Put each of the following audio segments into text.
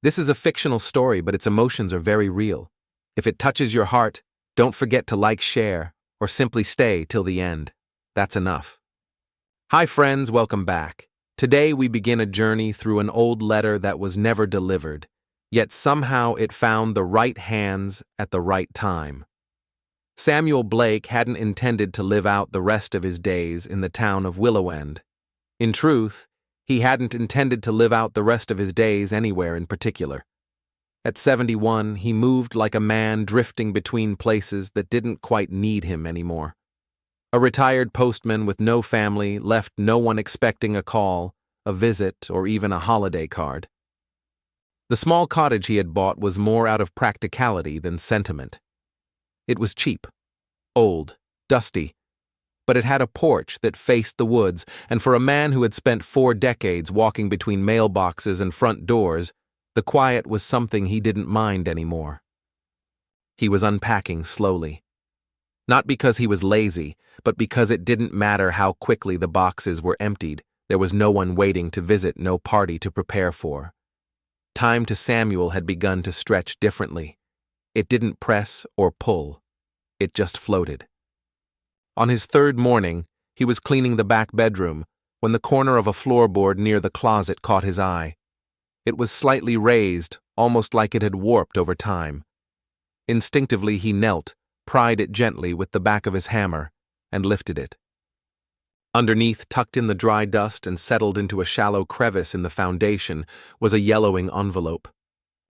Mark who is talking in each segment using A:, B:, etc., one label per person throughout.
A: This is a fictional story, but its emotions are very real. If it touches your heart, don't forget to like, share, or simply stay till the end. That's enough. Hi friends, welcome back. Today we begin a journey through an old letter that was never delivered, yet somehow it found the right hands at the right time. Samuel Blake hadn't intended to live out the rest of his days in the town of Willow End. In truth, he hadn't intended to live out the rest of his days anywhere in particular. At 71, he moved like a man drifting between places that didn't quite need him anymore. A retired postman with no family left no one expecting a call, a visit, or even a holiday card. The small cottage he had bought was more out of practicality than sentiment. It was cheap, old, dusty, but it had a porch that faced the woods, and for a man who had spent 4 decades walking between mailboxes and front doors, the quiet was something he didn't mind anymore. He was unpacking slowly. Not because he was lazy, but because it didn't matter how quickly the boxes were emptied. There was no one waiting to visit, no party to prepare for. Time to Samuel had begun to stretch differently. It didn't press or pull. It just floated. On his 3rd morning, he was cleaning the back bedroom when the corner of a floorboard near the closet caught his eye. It was slightly raised, almost like it had warped over time. Instinctively he knelt, pried it gently with the back of his hammer, and lifted it. Underneath, tucked in the dry dust and settled into a shallow crevice in the foundation, was a yellowing envelope.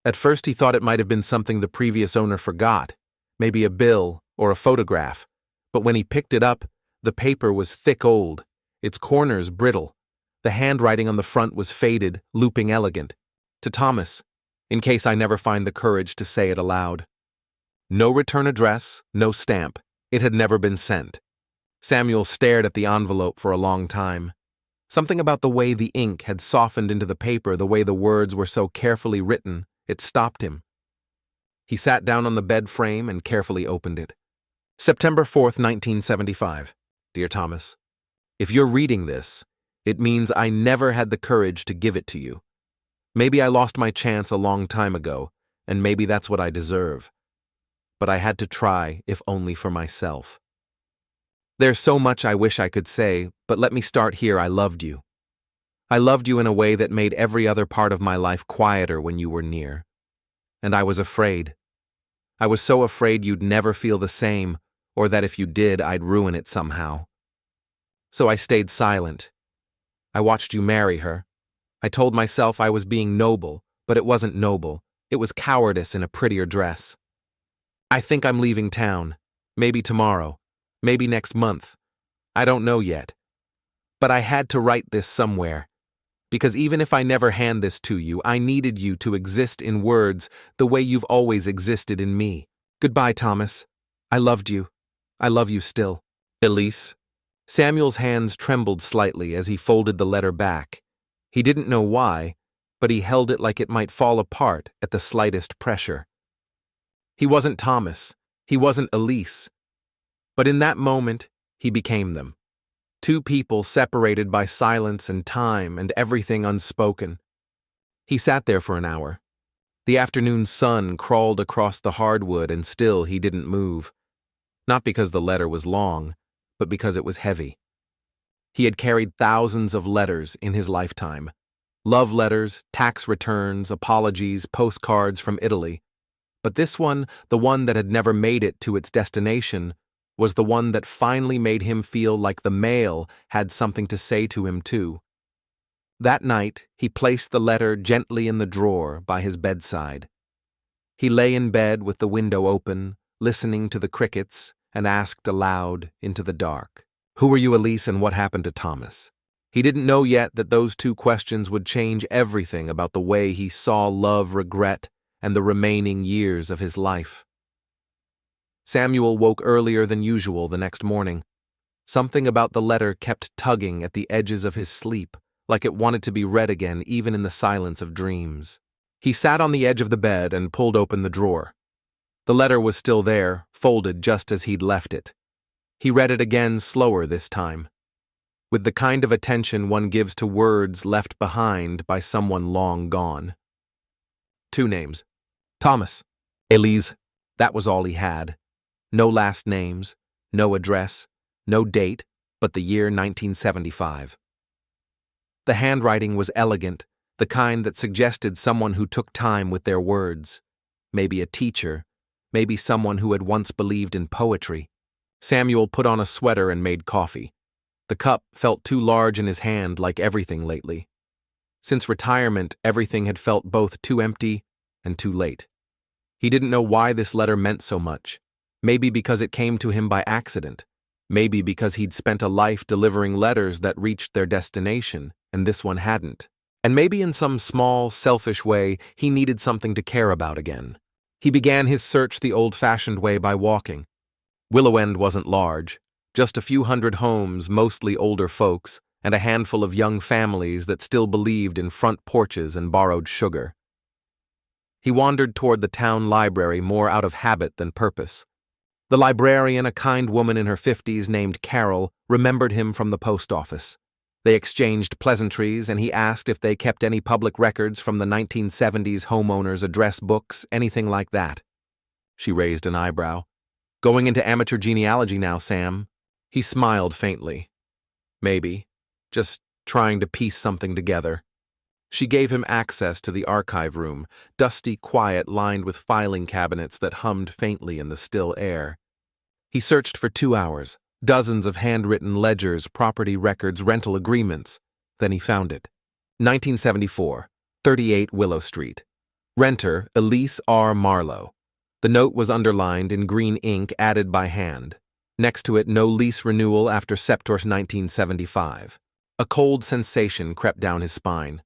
A: At first he thought it might have been something the previous owner forgot, maybe a bill or a photograph, but when he picked it up, the paper was thick old, its corners brittle. The handwriting on the front was faded, looping elegant. To Thomas, in case I never find the courage to say it aloud. No return address, no stamp. It had never been sent. Samuel stared at the envelope for a long time. Something about the way the ink had softened into the paper, the way the words were so carefully written, it stopped him. He sat down on the bed frame and carefully opened it. September 4th, 1975. Dear Thomas, if you're reading this, it means I never had the courage to give it to you. Maybe I lost my chance a long time ago, and maybe that's what I deserve. But I had to try, if only for myself. There's so much I wish I could say, but let me start here. I loved you. I loved you in a way that made every other part of my life quieter when you were near. And I was afraid. I was so afraid you'd never feel the same, or that if you did, I'd ruin it somehow. So I stayed silent. I watched you marry her. I told myself I was being noble, but it wasn't noble. It was cowardice in a prettier dress. I think I'm leaving town. Maybe tomorrow. Maybe next month. I don't know yet. But I had to write this somewhere. Because even if I never hand this to you, I needed you to exist in words the way you've always existed in me. Goodbye, Thomas. I loved you. I love you still. Elise. Samuel's hands trembled slightly as he folded the letter back. He didn't know why, but he held it like it might fall apart at the slightest pressure. He wasn't Thomas. He wasn't Elise. But in that moment, he became them. 2 people separated by silence and time and everything unspoken. He sat there for an hour. The afternoon sun crawled across the hardwood and still he didn't move. Not because the letter was long, but because it was heavy. He had carried thousands of letters in his lifetime. Love letters, tax returns, apologies, postcards from Italy. But this one, the one that had never made it to its destination, was the one that finally made him feel like the mail had something to say to him too. That night, he placed the letter gently in the drawer by his bedside. He lay in bed with the window open, listening to the crickets, and asked aloud into the dark, "Who are you, Elise, and what happened to Thomas?" He didn't know yet that those 2 questions would change everything about the way he saw love, regret, and the remaining years of his life. Samuel woke earlier than usual the next morning. Something about the letter kept tugging at the edges of his sleep, like it wanted to be read again even in the silence of dreams. He sat on the edge of the bed and pulled open the drawer. The letter was still there, folded just as he'd left it. He read it again, slower this time, with the kind of attention one gives to words left behind by someone long gone. 2 names. Thomas. Elise. That was all he had. No last names, no address, no date, but the year 1975. The handwriting was elegant, the kind that suggested someone who took time with their words. Maybe a teacher, maybe someone who had once believed in poetry. Samuel put on a sweater and made coffee. The cup felt too large in his hand, like everything lately. Since retirement, everything had felt both too empty and too late. He didn't know why this letter meant so much. Maybe because it came to him by accident. Maybe because he'd spent a life delivering letters that reached their destination, and this one hadn't. And maybe in some small, selfish way, he needed something to care about again. He began his search the old-fashioned way by walking. Willow End wasn't large, just a few hundred homes, mostly older folks, and a handful of young families that still believed in front porches and borrowed sugar. He wandered toward the town library more out of habit than purpose. The librarian, a kind woman in her 50s named Carol, remembered him from the post office. They exchanged pleasantries, and he asked if they kept any public records from the 1970s homeowners' address books, anything like that. She raised an eyebrow. Going into amateur genealogy now, Sam? He smiled faintly. Maybe. Just trying to piece something together. She gave him access to the archive room, dusty quiet lined with filing cabinets that hummed faintly in the still air. He searched for 2 hours, dozens of handwritten ledgers, property records, rental agreements. Then he found it. 1974, 38 Willow Street. Renter, Elise R. Marlowe. The note was underlined in green ink added by hand. Next to it, no lease renewal after September 1975. A cold sensation crept down his spine.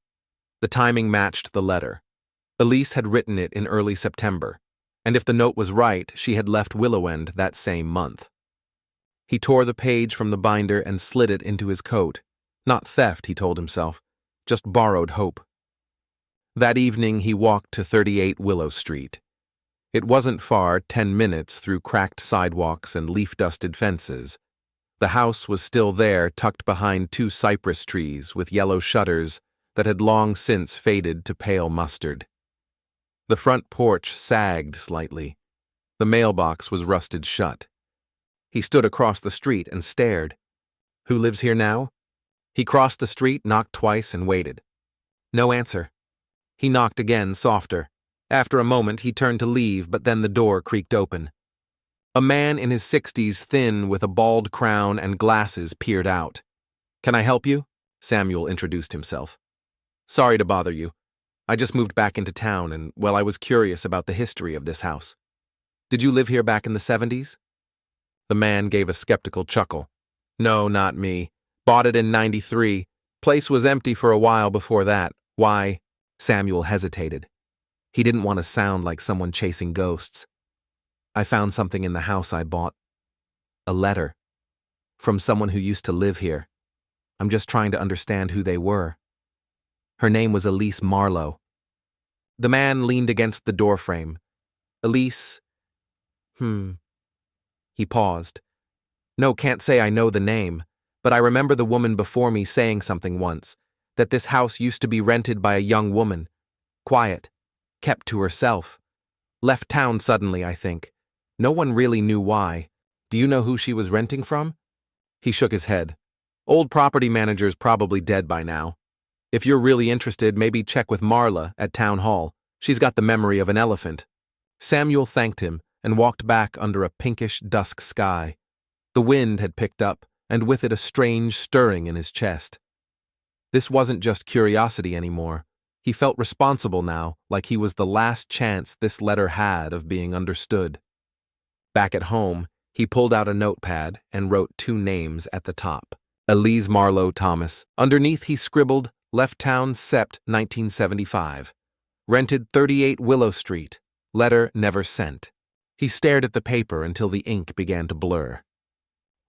A: The timing matched the letter. Elise had written it in early September, and if the note was right, she had left Willow End that same month. He tore the page from the binder and slid it into his coat. Not theft, he told himself, just borrowed hope. That evening he walked to 38 Willow Street. It wasn't far, 10 minutes through cracked sidewalks and leaf-dusted fences. The house was still there, tucked behind 2 cypress trees with yellow shutters that had long since faded to pale mustard. The front porch sagged slightly. The mailbox was rusted shut. He stood across the street and stared. Who lives here now? He crossed the street, knocked twice, and waited. No answer. He knocked again, softer. After a moment, he turned to leave, but then the door creaked open. A man in his 60s, thin, with a bald crown and glasses, peered out. "Can I help you?" Samuel introduced himself. "Sorry to bother you. I just moved back into town and, well, I was curious about the history of this house. Did you live here back in the 70s? The man gave a skeptical chuckle. "No, not me. Bought it in 93. Place was empty for a while before that. Why?" Samuel hesitated. He didn't want to sound like someone chasing ghosts. "I found something in the house I bought. A letter. From someone who used to live here. I'm just trying to understand who they were. Her name was Elise Marlowe." The man leaned against the doorframe. "Elise... He paused. "No, can't say I know the name, but I remember the woman before me saying something once, that this house used to be rented by a young woman. Quiet. Kept to herself. Left town suddenly, I think. No one really knew why. Do you know who she was renting from?" He shook his head. "Old property manager's probably dead by now. If you're really interested, maybe check with Marla at Town Hall. She's got the memory of an elephant." Samuel thanked him and walked back under a pinkish dusk sky. The wind had picked up, and with it a strange stirring in his chest. This wasn't just curiosity anymore. He felt responsible now, like he was the last chance this letter had of being understood. Back at home, he pulled out a notepad and wrote 2 names at the top. Elise Marlowe Thomas. Underneath he scribbled, "Left town Sept 1975. Rented 38 Willow Street. Letter never sent." He stared at the paper until the ink began to blur.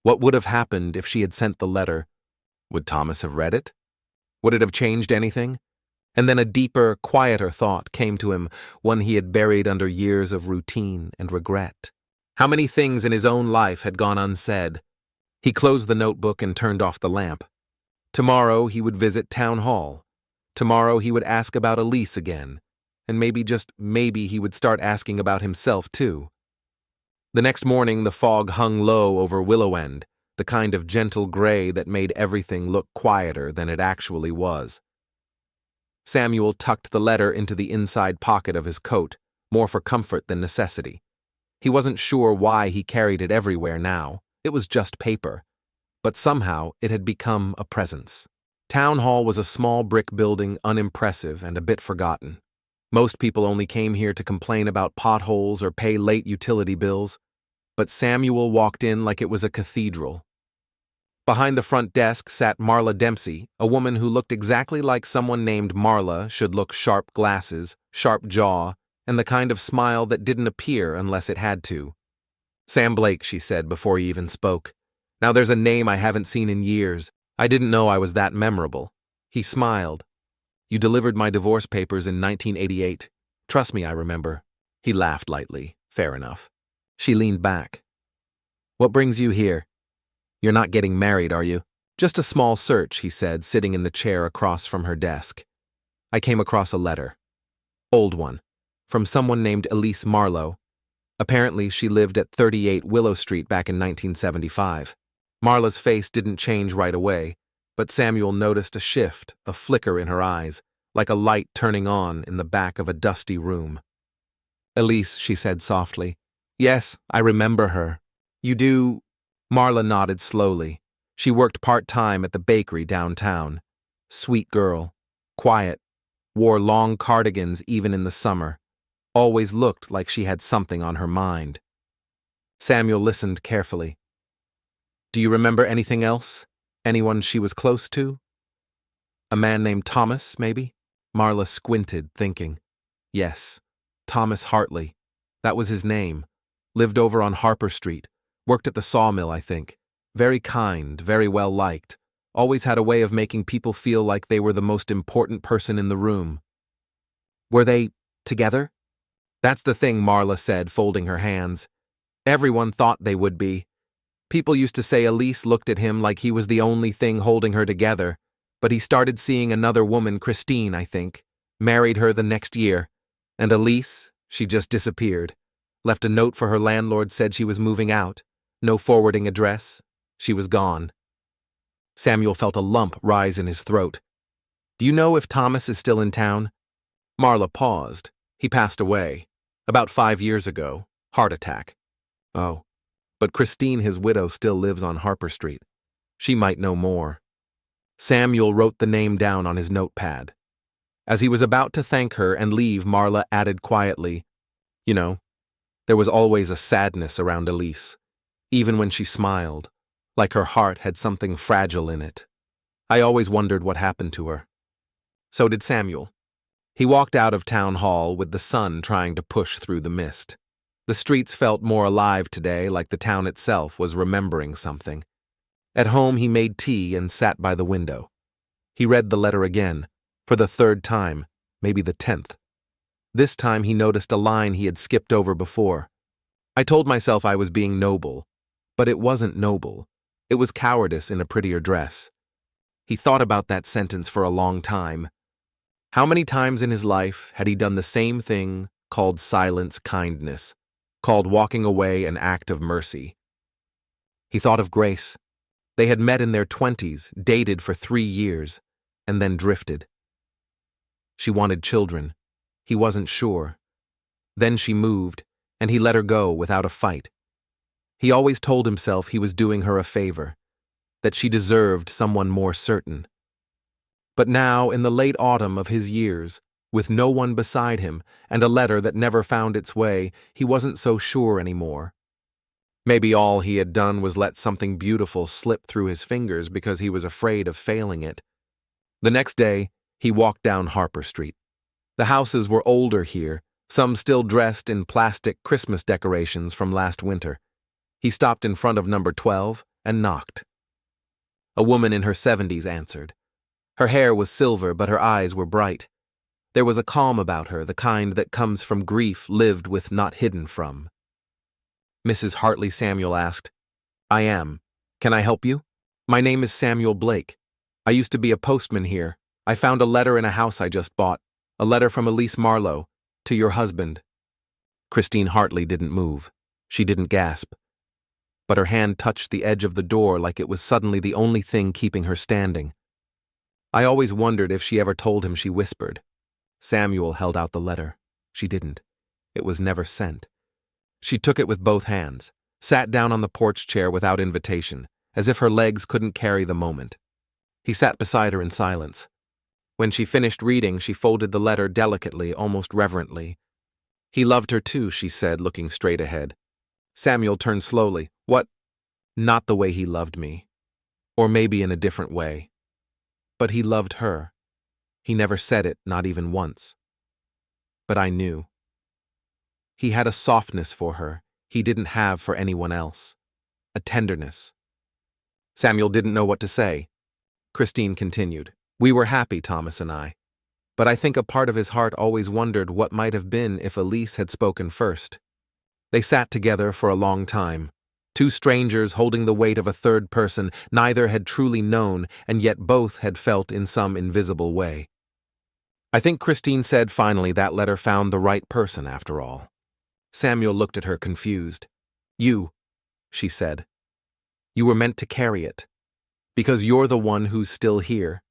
A: What would have happened if she had sent the letter? Would Thomas have read it? Would it have changed anything? And then a deeper, quieter thought came to him, one he had buried under years of routine and regret. How many things in his own life had gone unsaid? He closed the notebook and turned off the lamp. Tomorrow he would visit Town Hall. Tomorrow he would ask about Elise again. and maybe, just maybe, he would start asking about himself too. The next morning, the fog hung low over Willow End, the kind of gentle gray that made everything look quieter than it actually was. Samuel tucked the letter into the inside pocket of his coat, more for comfort than necessity. He wasn't sure why he carried it everywhere now. It was just paper. But somehow it had become a presence. Town Hall was a small brick building, unimpressive and a bit forgotten. Most people only came here to complain about potholes or pay late utility bills, but Samuel walked in like it was a cathedral. Behind the front desk sat Marla Dempsey, a woman who looked exactly like someone named Marla should look: sharp glasses, sharp jaw, and the kind of smile that didn't appear unless it had to. "Sam Blake," she said before he even spoke. "Now there's a name I haven't seen in years. I didn't know I was that memorable." He smiled. "You delivered my divorce papers in 1988. Trust me, I remember." He laughed lightly. Fair enough. She leaned back. "What brings you here? You're not getting married, are you?" "Just a small search," he said, sitting in the chair across from her desk. "I came across a letter. Old one. From someone named Elise Marlowe. Apparently, she lived at 38 Willow Street back in 1975. Marla's face didn't change right away, but Samuel noticed a shift, a flicker in her eyes, like a light turning on in the back of a dusty room. "Elise," she said softly. "Yes, I remember her." "You do?" Marla nodded slowly. She worked part-time at the bakery downtown. Sweet girl. Quiet. Wore long cardigans even in the summer. Always looked like she had something on her mind. Samuel listened carefully. "Do you remember anything else? Anyone she was close to?" "A man named Thomas, maybe?" Marla squinted, thinking. "Yes, Thomas Hartley. That was his name. Lived over on Harper Street. Worked at the sawmill, I think. Very kind, very well liked. Always had a way of making people feel like they were the most important person in the room." "Were they together?" "That's the thing," Marla said, folding her hands. "Everyone thought they would be. People used to say Elise looked at him like he was the only thing holding her together, but he started seeing another woman, Christine, I think. Married her the next year. And Elise, she just disappeared. Left a note for her landlord, said she was moving out. No forwarding address. She was gone." Samuel felt a lump rise in his throat. "Do you know if Thomas is still in town?" Marla paused. "He passed away. About 5 years ago. Heart attack." "Oh. But Christine, his widow, still lives on Harper Street. She might know more." Samuel wrote the name down on his notepad. As he was about to thank her and leave, Marla added quietly, "You know, there was always a sadness around Elise, even when she smiled, like her heart had something fragile in it. I always wondered what happened to her." So did Samuel. He walked out of Town Hall with the sun trying to push through the mist. The streets felt more alive today, like the town itself was remembering something. At home, he made tea and sat by the window. He read the letter again, for the 3rd time, maybe the 10th. This time he noticed a line he had skipped over before. "I told myself I was being noble, but it wasn't noble. It was cowardice in a prettier dress." He thought about that sentence for a long time. How many times in his life had he done the same thing, called silence kindness, called walking away an act of mercy? He thought of Grace. They had met in their 20s, dated for 3 years, and then drifted. She wanted children. He wasn't sure. Then she moved, and he let her go without a fight. He always told himself he was doing her a favor, that she deserved someone more certain. But now, in the late autumn of his years, with no one beside him and a letter that never found its way, he wasn't so sure anymore. Maybe all he had done was let something beautiful slip through his fingers because he was afraid of failing it. The next day, he walked down Harper Street. The houses were older here, some still dressed in plastic Christmas decorations from last winter. He stopped in front of number 12 and knocked. A woman in her 70s answered. Her hair was silver, but her eyes were bright. There was a calm about her, the kind that comes from grief lived with, not hidden from. "Mrs. Hartley?" Samuel asked. "I am. Can I help you?" "My name is Samuel Blake. I used to be a postman here. I found a letter in a house I just bought. A letter from Elise Marlowe. To your husband. Christine Hartley didn't move. She didn't gasp. But her hand touched the edge of the door like it was suddenly the only thing keeping her standing. I always wondered if she ever told him she whispered. Samuel held out the letter. She didn't. It was never sent. She took it with both hands, sat down on the porch chair without invitation, as if her legs couldn't carry the moment. He sat beside her in silence. When she finished reading, she folded the letter delicately, almost reverently. He loved her too, she said, looking straight ahead. Samuel turned slowly. What? Not the way he loved me. Or maybe in a different way. But he loved her. He never said it, not even once. But I knew. He had a softness for her he didn't have for anyone else. A tenderness. Samuel didn't know what to say. Christine continued. We were happy, Thomas and I. But I think a part of his heart always wondered what might have been if Elise had spoken first. They sat together for a long time. Two strangers holding the weight of a third person neither had truly known, and yet both had felt in some invisible way. I think Christine said finally that letter found the right person after all. Samuel looked at her confused. You, she said. You were meant to carry it. Because you're the one who's still here.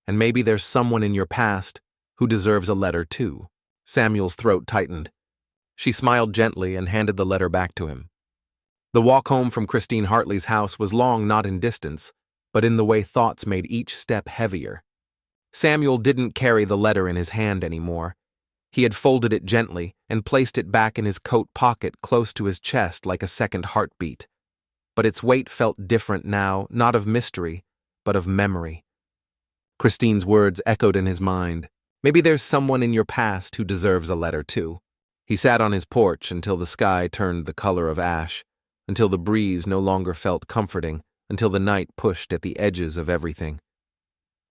A: And maybe there's someone in your past who deserves a letter too. Samuel's throat tightened. She smiled gently and handed the letter back to him. The walk home from Christine Hartley's house was long not in distance, but in the way thoughts made each step heavier. Samuel didn't carry the letter in his hand anymore. He had folded it gently and placed it back in his coat pocket close to his chest like a second heartbeat. But its weight felt different now, not of mystery, but of memory. Christine's words echoed in his mind. Maybe there's someone in your past who deserves a letter too. He sat on his porch until the sky turned the color of ash, until the breeze no longer felt comforting, until the night pushed at the edges of everything.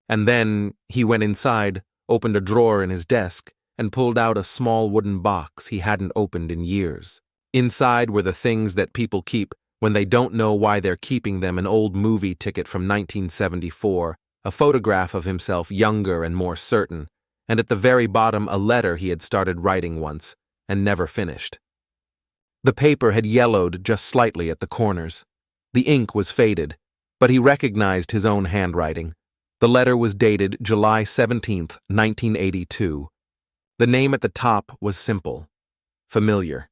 A: And then he went inside, opened a drawer in his desk, and pulled out a small wooden box he hadn't opened in years. Inside were the things that people keep when they don't know why they're keeping them: an old movie ticket from 1974, a photograph of himself younger and more certain, and at the very bottom a letter he had started writing once and never finished. The paper had yellowed just slightly at the corners. The ink was faded, but he recognized his own handwriting. The letter was dated July 17th, 1982. The name at the top was simple, familiar,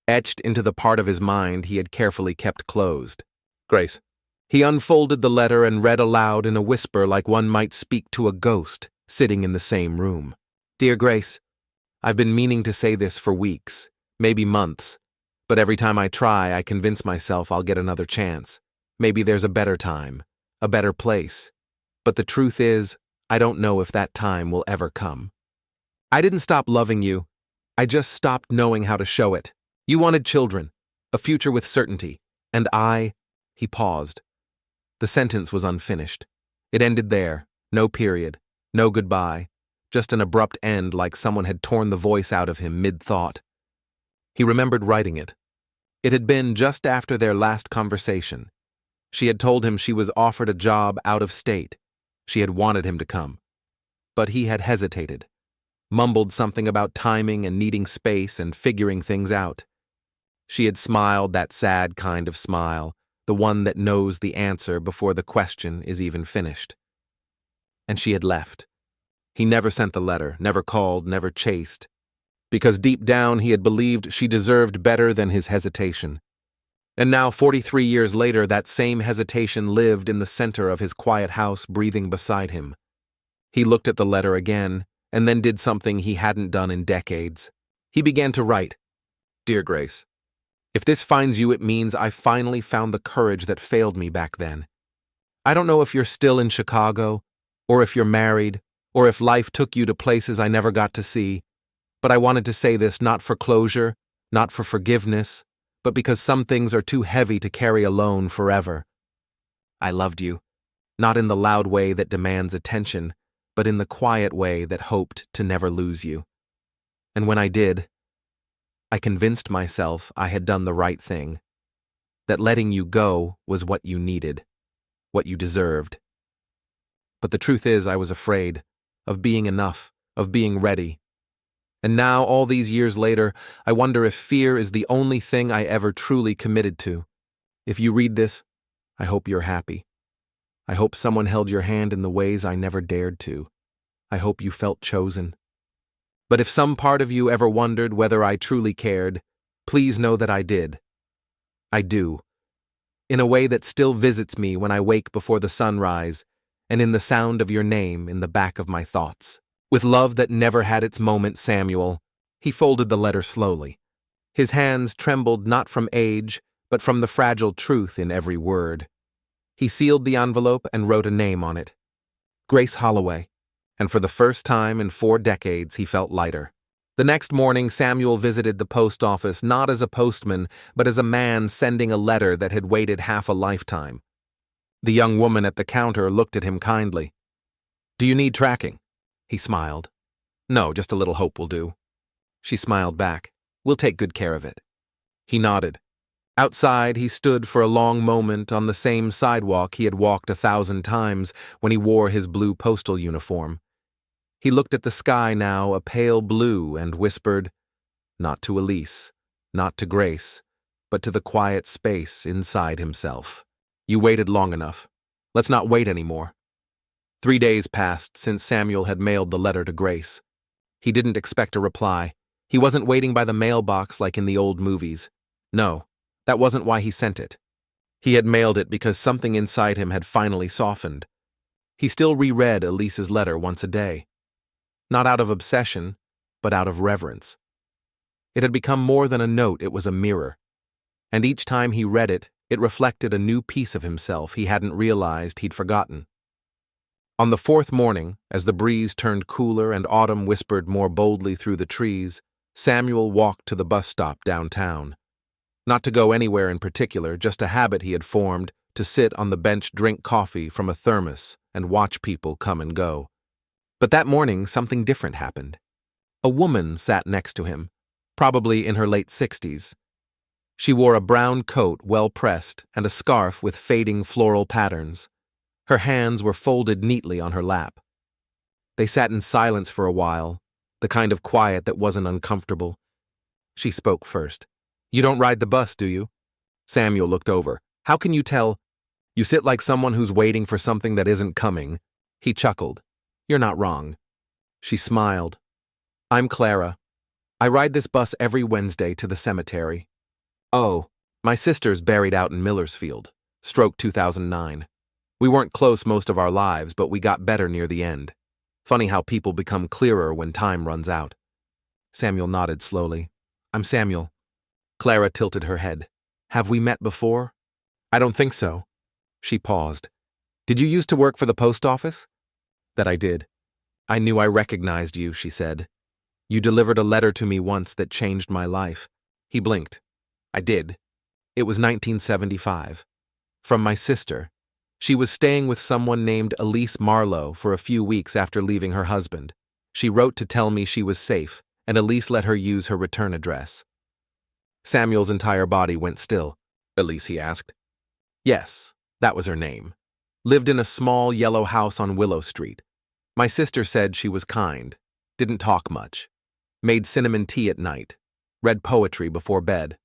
A: etched into the part of his mind he had carefully kept closed. Grace. He unfolded the letter and read aloud in a whisper like one might speak to a ghost sitting in the same room. Dear Grace, I've been meaning to say this for weeks, maybe months, but every time I try, I convince myself I'll get another chance. Maybe there's a better time, a better place. But the truth is, I don't know if that time will ever come. I didn't stop loving you. I just stopped knowing how to show it. You wanted children, a future with certainty, and He paused. The sentence was unfinished. It ended there, no period, no goodbye, just an abrupt end like someone had torn the voice out of him mid-thought. He remembered writing it. It had been just after their last conversation. She had told him she was offered a job out of state. She had wanted him to come. But he had hesitated, mumbled something about timing and needing space and figuring things out. She had smiled that sad kind of smile, the one that knows the answer before the question is even finished. And she had left. He never sent the letter, never called, never chased, because deep down he had believed she deserved better than his hesitation. And now, 43 years later, that same hesitation lived in the center of his quiet house, breathing beside him. He looked at the letter again, and then did something he hadn't done in decades. He began to write. Dear Grace, if this finds you, it means I finally found the courage that failed me back then. I don't know if you're still in Chicago, or if you're married, or if life took you to places I never got to see, but I wanted to say this not for closure, not for forgiveness, but because some things are too heavy to carry alone forever. I loved you, not in the loud way that demands attention, but in the quiet way that hoped to never lose you. And when I did, I convinced myself I had done the right thing, that letting you go was what you needed, what you deserved. But the truth is, I was afraid of being enough, of being ready. And now, all these years later, I wonder if fear is the only thing I ever truly committed to. If you read this, I hope you're happy. I hope someone held your hand in the ways I never dared to. I hope you felt chosen. But if some part of you ever wondered whether I truly cared, please know that I did. I do. In a way that still visits me when I wake before the sunrise, and in the sound of your name in the back of my thoughts. With love that never had its moment, Samuel. He folded the letter slowly. His hands trembled not from age, but from the fragile truth in every word. He sealed the envelope and wrote a name on it. Grace Holloway. And for the first time in 4 decades, he felt lighter. The next morning, Samuel visited the post office not as a postman, but as a man sending a letter that had waited half a lifetime. The young woman at the counter looked at him kindly. "Do you need tracking?" He smiled. "No, just a little hope will do." She smiled back. "We'll take good care of it." He nodded. Outside, he stood for a long moment on the same sidewalk he had walked 1,000 times when he wore his blue postal uniform. He looked at the sky now, a pale blue, and whispered, not to Elise, not to Grace, but to the quiet space inside himself. "You waited long enough. Let's not wait anymore." 3 days passed since Samuel had mailed the letter to Grace. He didn't expect a reply. He wasn't waiting by the mailbox like in the old movies. No, that wasn't why he sent it. He had mailed it because something inside him had finally softened. He still reread Elise's letter once a day. Not out of obsession, but out of reverence. It had become more than a note, it was a mirror. And each time he read it, it reflected a new piece of himself he hadn't realized he'd forgotten. On the 4th morning, as the breeze turned cooler and autumn whispered more boldly through the trees, Samuel walked to the bus stop downtown. Not to go anywhere in particular, just a habit he had formed to sit on the bench, drink coffee from a thermos, and watch people come and go. But that morning, something different happened. A woman sat next to him, probably in her late 60s. She wore a brown coat well pressed and a scarf with fading floral patterns. Her hands were folded neatly on her lap. They sat in silence for a while, the kind of quiet that wasn't uncomfortable. She spoke first. "You don't ride the bus, do you?" Samuel looked over. "How can you tell? You sit like someone who's waiting for something that isn't coming." He chuckled. "You're not wrong." She smiled. "I'm Clara. I ride this bus every Wednesday to the cemetery." "Oh, my sister's buried out in Millersfield. Stroke 2009. We weren't close most of our lives, but we got better near the end. Funny how people become clearer when time runs out." Samuel nodded slowly. "I'm Samuel." Clara tilted her head. "Have we met before?" "I don't think so." She paused. "Did you used to work for the post office?" "That I did." "I knew I recognized you," she said. "You delivered a letter to me once that changed my life." He blinked. "I did. It was 1975. From my sister. She was staying with someone named Elise Marlowe for a few weeks after leaving her husband. She wrote to tell me she was safe, and Elise let her use her return address." Samuel's entire body went still. "Elise," he asked. "Yes, that was her name. Lived in a small yellow house on Willow Street. My sister said she was kind, didn't talk much, made cinnamon tea at night, read poetry before bed."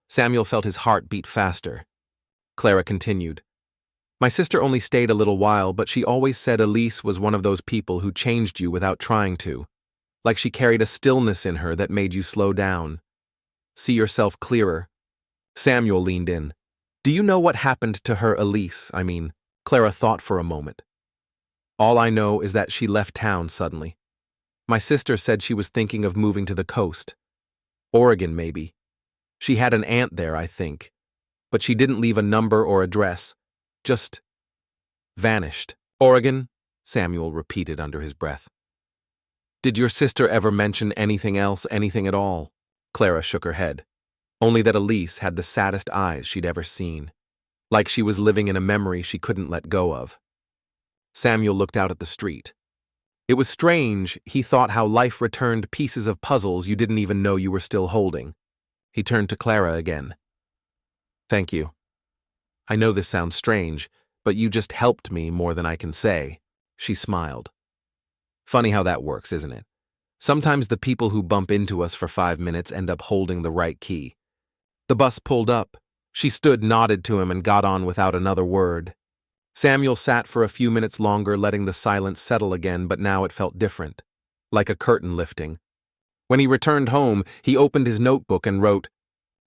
A: Samuel felt his heart beat faster. Clara continued. "My sister only stayed a little while, but she always said Elise was one of those people who changed you without trying to. Like she carried a stillness in her that made you slow down. See yourself clearer." Samuel leaned in. "Do you know what happened to her, Elise? I mean," Clara thought for a moment. "All I know is that she left town suddenly. My sister said she was thinking of moving to the coast. Oregon, maybe. She had an aunt there, I think. But she didn't leave a number or address. Just vanished." "Oregon?" Samuel repeated under his breath. "Did your sister ever mention anything else, anything at all?" Clara shook her head. Only that Elise had the saddest eyes she'd ever seen. Like she was living in a memory she couldn't let go of. Samuel looked out at the street. It was strange, he thought, how life returned pieces of puzzles you didn't even know you were still holding. He turned to Clara again. "Thank you. I know this sounds strange, but you just helped me more than I can say." She smiled. "Funny how that works, isn't it? Sometimes the people who bump into us for 5 minutes end up holding the right key. The bus pulled up. She stood, nodded to him, and got on without another word. Samuel sat for a few minutes longer, letting the silence settle again, but now it felt different, like a curtain lifting. When he returned home, he opened his notebook and wrote,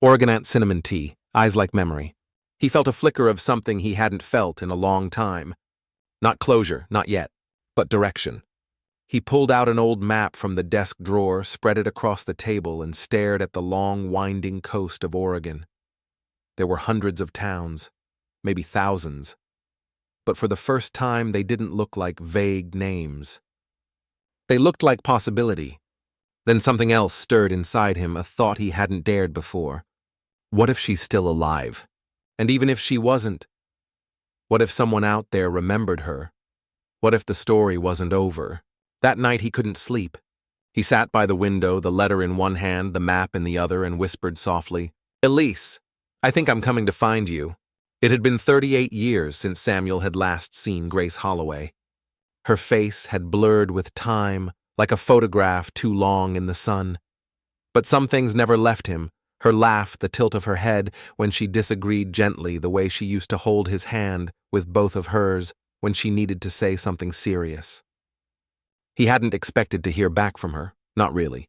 A: Oregon Ant Cinnamon Tea, Eyes Like Memory. He felt a flicker of something he hadn't felt in a long time. Not closure, not yet, but direction. He pulled out an old map from the desk drawer, spread it across the table, and stared at the long, winding coast of Oregon. There were hundreds of towns, maybe thousands. But for the first time, they didn't look like vague names. They looked like possibility. Then something else stirred inside him, a thought he hadn't dared before. What if she's still alive? And even if she wasn't, what if someone out there remembered her? What if the story wasn't over? That night he couldn't sleep. He sat by the window, the letter in one hand, the map in the other, and whispered softly, Elise, I think I'm coming to find you. It had been 38 years since Samuel had last seen Grace Holloway. Her face had blurred with time, like a photograph too long in the sun. But some things never left him. Her laugh, the tilt of her head when she disagreed gently, the way she used to hold his hand with both of hers when she needed to say something serious. He hadn't expected to hear back from her, not really.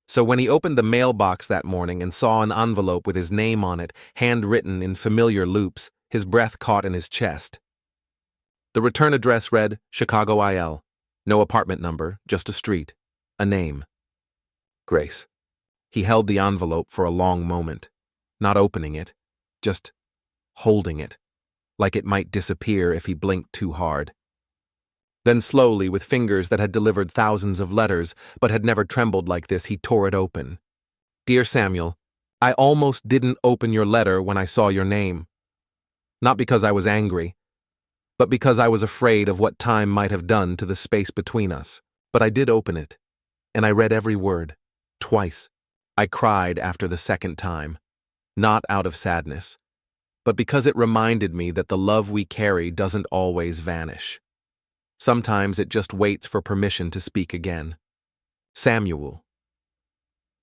A: So when he opened the mailbox that morning and saw an envelope with his name on it, handwritten in familiar loops, his breath caught in his chest. The return address read, Chicago IL. No apartment number, just a street. A name. Grace. He held the envelope for a long moment, not opening it, just holding it, like it might disappear if he blinked too hard. Then slowly, with fingers that had delivered thousands of letters but had never trembled like this, he tore it open. Dear Samuel, I almost didn't open your letter when I saw your name. Not because I was angry, but because I was afraid of what time might have done to the space between us. But I did open it, and I read every word, twice. I cried after the second time, not out of sadness, but because it reminded me that the love we carry doesn't always vanish. Sometimes it just waits for permission to speak again. Samuel,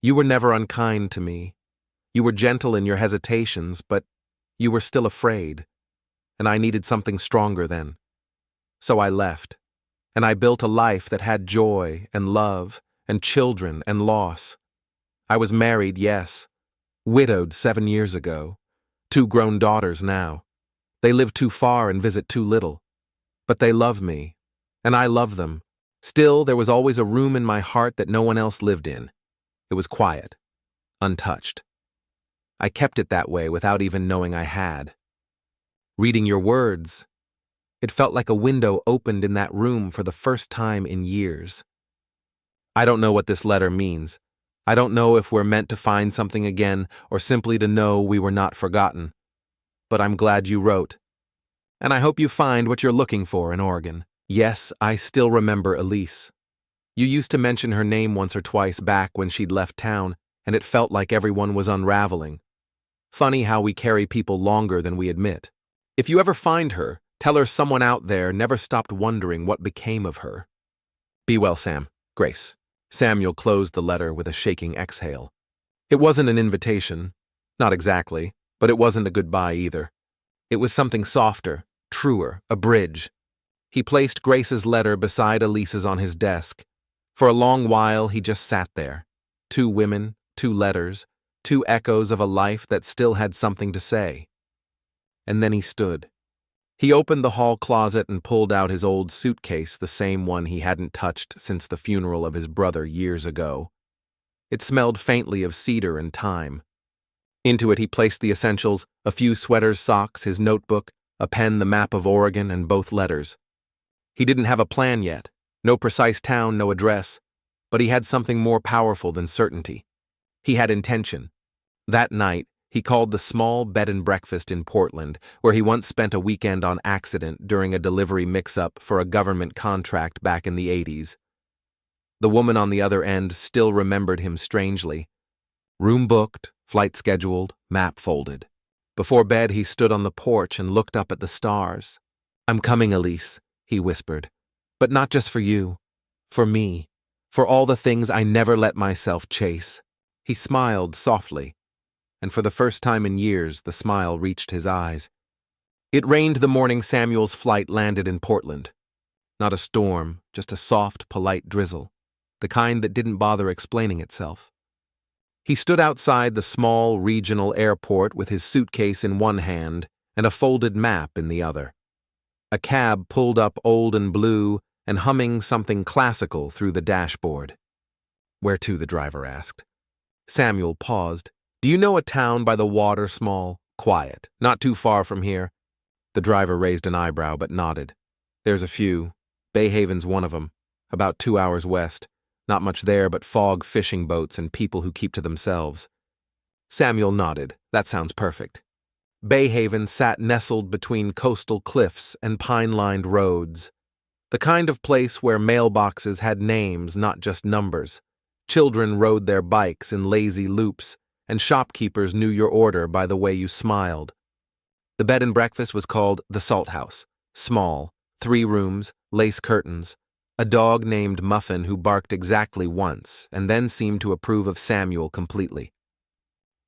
A: you were never unkind to me. You were gentle in your hesitations, but you were still afraid, and I needed something stronger then. So I left, and I built a life that had joy and love and children and loss. I was married, yes, widowed 7 years ago, 2 grown daughters now. They live too far and visit too little. But they love me, and I love them. Still, there was always a room in my heart that no one else lived in. It was quiet, untouched. I kept it that way without even knowing I had. Reading your words, it felt like a window opened in that room for the first time in years. I don't know what this letter means. I don't know if we're meant to find something again or simply to know we were not forgotten. But I'm glad you wrote. And I hope you find what you're looking for in Oregon. Yes, I still remember Elise. You used to mention her name once or twice back when she'd left town, and it felt like everyone was unraveling. Funny how we carry people longer than we admit. If you ever find her, tell her someone out there never stopped wondering what became of her. Be well, Sam. Grace. Samuel closed the letter with a shaking exhale. It wasn't an invitation. Not exactly, but it wasn't a goodbye either. It was something softer, truer, a bridge. He placed Grace's letter beside Elise's on his desk. For a long while, he just sat there. 2 women, 2 letters, 2 echoes of a life that still had something to say. And then he stood. He opened the hall closet and pulled out his old suitcase, the same one he hadn't touched since the funeral of his brother years ago. It smelled faintly of cedar and thyme. Into it he placed the essentials, a few sweaters, socks, his notebook, a pen, the map of Oregon, and both letters. He didn't have a plan yet, no precise town, no address, but he had something more powerful than certainty. He had intention. That night, he called the small bed and breakfast in Portland, where he once spent a weekend on accident during a delivery mix-up for a government contract back in the 80s. The woman on the other end still remembered him strangely. Room booked, flight scheduled, map folded. Before bed, he stood on the porch and looked up at the stars. I'm coming, Elise, he whispered. But not just for you. For me. For all the things I never let myself chase. He smiled softly, and for the first time in years, the smile reached his eyes. It rained the morning Samuel's flight landed in Portland. Not a storm, just a soft, polite drizzle, the kind that didn't bother explaining itself. He stood outside the small regional airport with his suitcase in one hand and a folded map in the other. A cab pulled up old and blue and humming something classical through the dashboard. "Where to?" the driver asked. Samuel paused. "Do you know a town by the water, small, quiet, not too far from here?" The driver raised an eyebrow but nodded. "There's a few. Bay Haven's one of them, about 2 hours west. Not much there but fog fishing boats and people who keep to themselves." Samuel nodded. "That sounds perfect." Bay Haven sat nestled between coastal cliffs and pine-lined roads. The kind of place where mailboxes had names, not just numbers. Children rode their bikes in lazy loops, and shopkeepers knew your order by the way you smiled. The bed and breakfast was called the Salt House. Small, 3 rooms, lace curtains. A dog named Muffin who barked exactly once and then seemed to approve of Samuel completely.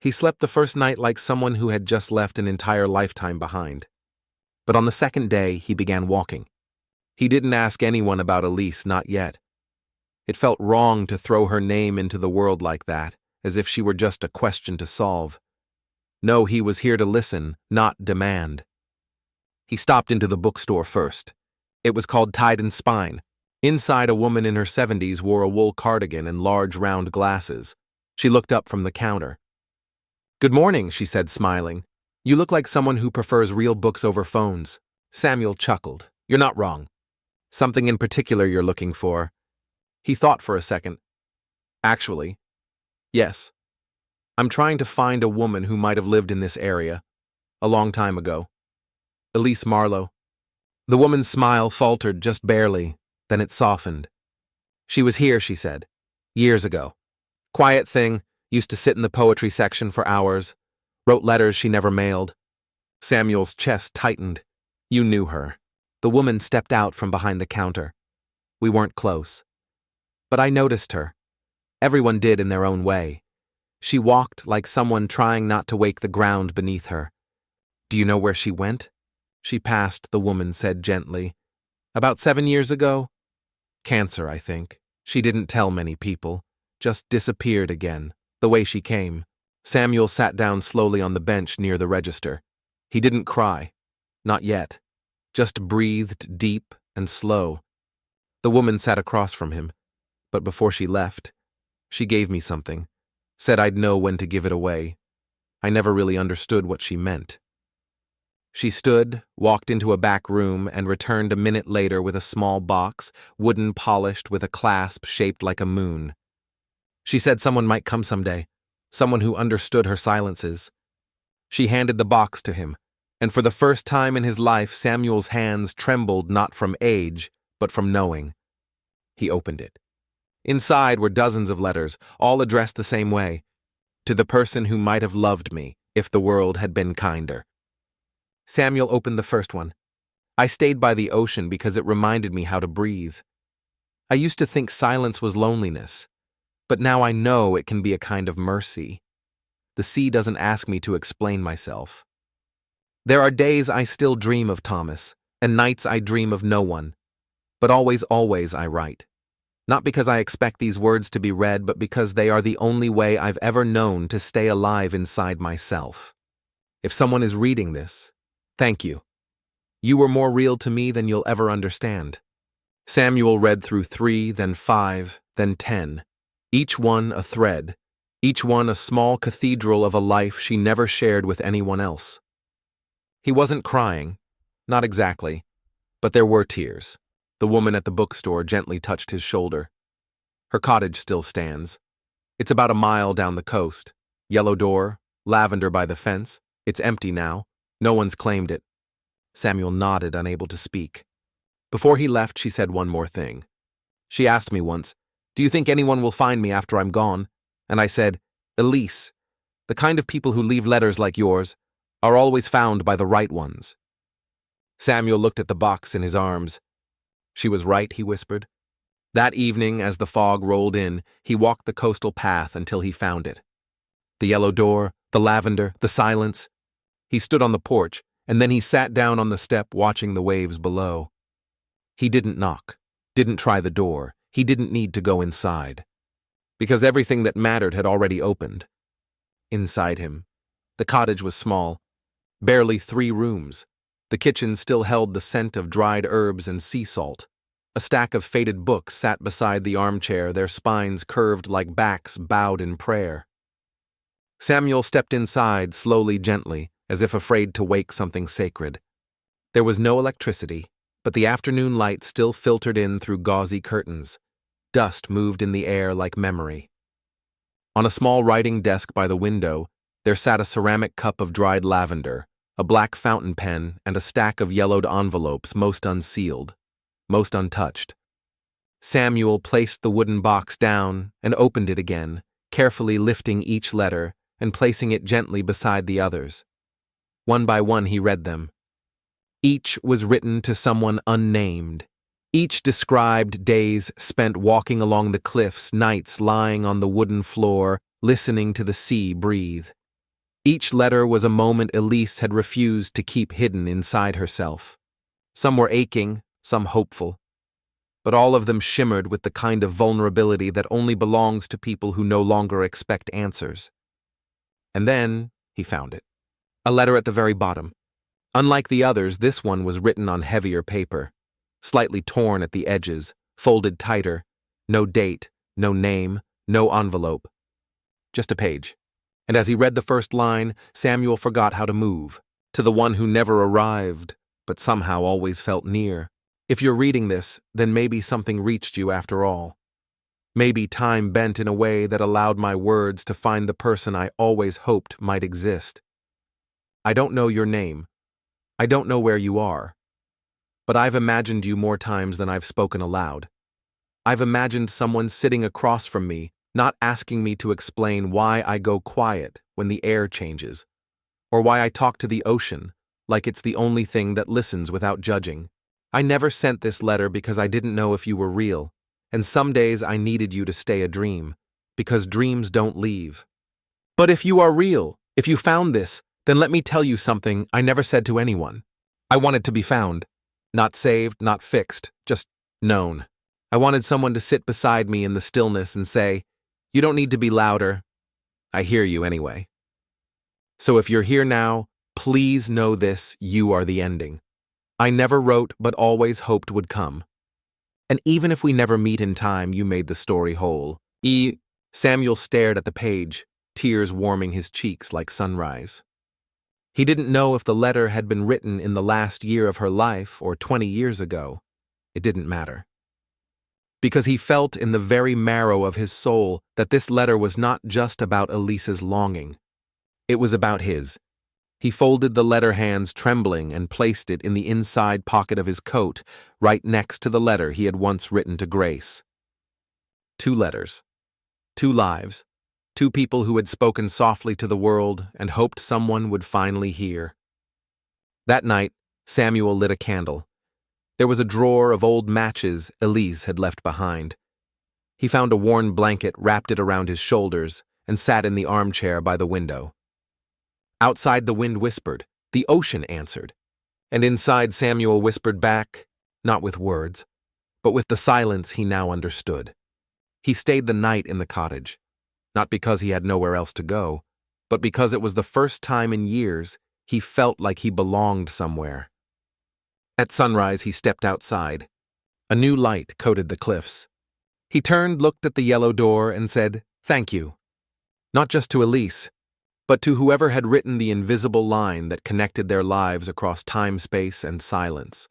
A: He slept the first night like someone who had just left an entire lifetime behind. But on the second day, he began walking. He didn't ask anyone about Elise, not yet. It felt wrong to throw her name into the world like that, as if she were just a question to solve. No, he was here to listen, not demand. He stopped into the bookstore first. It was called Tide and Spine. Inside, a woman in her 70s wore a wool cardigan and large round glasses. She looked up from the counter. "Good morning," she said, smiling. "You look like someone who prefers real books over phones." Samuel chuckled. "You're not wrong. Something in particular you're looking for?" He thought for a second. "Actually, yes. I'm trying to find a woman who might have lived in this area, a long time ago. Elise Marlowe." The woman's smile faltered just barely, then it softened. "She was here," she said, "years ago. Quiet thing, used to sit in the poetry section for hours, wrote letters she never mailed." Samuel's chest tightened. "You knew her." The woman stepped out from behind the counter. "We weren't close. But I noticed her. Everyone did in their own way. She walked like someone trying not to wake the ground beneath her." "Do you know where she went?" "She passed," the woman said gently. "About 7 years ago? Cancer, I think. She didn't tell many people. Just disappeared again, the way she came." Samuel sat down slowly on the bench near the register. He didn't cry. Not yet. Just breathed deep and slow. The woman sat across from him. But before she left, she gave me something. Said I'd know when to give it away. I never really understood what she meant. She stood, walked into a back room, and returned a minute later with a small box, wooden polished with a clasp shaped like a moon. She said someone might come someday, someone who understood her silences. She handed the box to him, and for the first time in his life, Samuel's hands trembled not from age, but from knowing. He opened it. Inside were dozens of letters, all addressed the same way. To the person who might have loved me, if the world had been kinder. Samuel opened the first one. "I stayed by the ocean because it reminded me how to breathe. I used to think silence was loneliness, but now I know it can be a kind of mercy. The sea doesn't ask me to explain myself. There are days I still dream of Thomas, and nights I dream of no one. But always, always I write. Not because I expect these words to be read, but because they are the only way I've ever known to stay alive inside myself. If someone is reading this, thank you. You were more real to me than you'll ever understand." Samuel read through 3, then 5, then 10. Each one a thread, each one a small cathedral of a life she never shared with anyone else. He wasn't crying, not exactly, but there were tears. The woman at the bookstore gently touched his shoulder. "Her cottage still stands. It's about a mile down the coast. Yellow door, lavender by the fence. It's empty now. No one's claimed it." Samuel nodded, unable to speak. Before he left, she said one more thing. She asked me once, "Do you think anyone will find me after I'm gone?" And I said, "Elise, the kind of people who leave letters like yours are always found by the right ones." Samuel looked at the box in his arms. "She was right," he whispered. That evening, as the fog rolled in, he walked the coastal path until he found it. The yellow door, the lavender, the silence. He stood on the porch, and then he sat down on the step watching the waves below. He didn't knock, didn't try the door, he didn't need to go inside. Because everything that mattered had already opened. Inside him, the cottage was small, barely 3 rooms. The kitchen still held the scent of dried herbs and sea salt. A stack of faded books sat beside the armchair, their spines curved like backs bowed in prayer. Samuel stepped inside slowly, gently, as if afraid to wake something sacred. There was no electricity, but the afternoon light still filtered in through gauzy curtains. Dust moved in the air like memory. On a small writing desk by the window, there sat a ceramic cup of dried lavender, a black fountain pen, and a stack of yellowed envelopes, most unsealed, most untouched. Samuel placed the wooden box down and opened it again, carefully lifting each letter and placing it gently beside the others. One by one he read them. Each was written to someone unnamed. Each described days spent walking along the cliffs, nights lying on the wooden floor, listening to the sea breathe. Each letter was a moment Elise had refused to keep hidden inside herself. Some were aching, some hopeful. But all of them shimmered with the kind of vulnerability that only belongs to people who no longer expect answers. And then he found it. A letter at the very bottom. Unlike the others, this one was written on heavier paper, slightly torn at the edges, folded tighter, no date, no name, no envelope. Just a page. And as he read the first line, Samuel forgot how to move, to the one who never arrived, but somehow always felt near. If you're reading this, then maybe something reached you after all. Maybe time bent in a way that allowed my words to find the person I always hoped might exist. I don't know your name. I don't know where you are. But I've imagined you more times than I've spoken aloud. I've imagined someone sitting across from me, not asking me to explain why I go quiet when the air changes, or why I talk to the ocean like it's the only thing that listens without judging. I never sent this letter because I didn't know if you were real, and some days I needed you to stay a dream, because dreams don't leave. But if you are real, if you found this, then let me tell you something I never said to anyone. I wanted to be found. Not saved, not fixed, just known. I wanted someone to sit beside me in the stillness and say, "You don't need to be louder. I hear you anyway." So if you're here now, please know this, you are the ending. I never wrote but always hoped would come. And even if we never meet in time, you made the story whole. Samuel stared at the page, tears warming his cheeks like sunrise. He didn't know if the letter had been written in the last year of her life or 20 years ago. It didn't matter. Because he felt in the very marrow of his soul that this letter was not just about Elise's longing. It was about his. He folded the letter hands trembling and placed it in the inside pocket of his coat, right next to the letter he had once written to Grace. 2 letters. 2 lives. 2 people who had spoken softly to the world and hoped someone would finally hear. That night, Samuel lit a candle. There was a drawer of old matches Elise had left behind. He found a worn blanket, wrapped it around his shoulders, and sat in the armchair by the window. Outside the wind whispered, the ocean answered, and inside Samuel whispered back, not with words, but with the silence he now understood. He stayed the night in the cottage, not because he had nowhere else to go, but because it was the first time in years he felt like he belonged somewhere. At sunrise he stepped outside. A new light coated the cliffs. He turned, looked at the yellow door, and said, "Thank you." Not just to Elise, but to whoever had written the invisible line that connected their lives across time, space, and silence.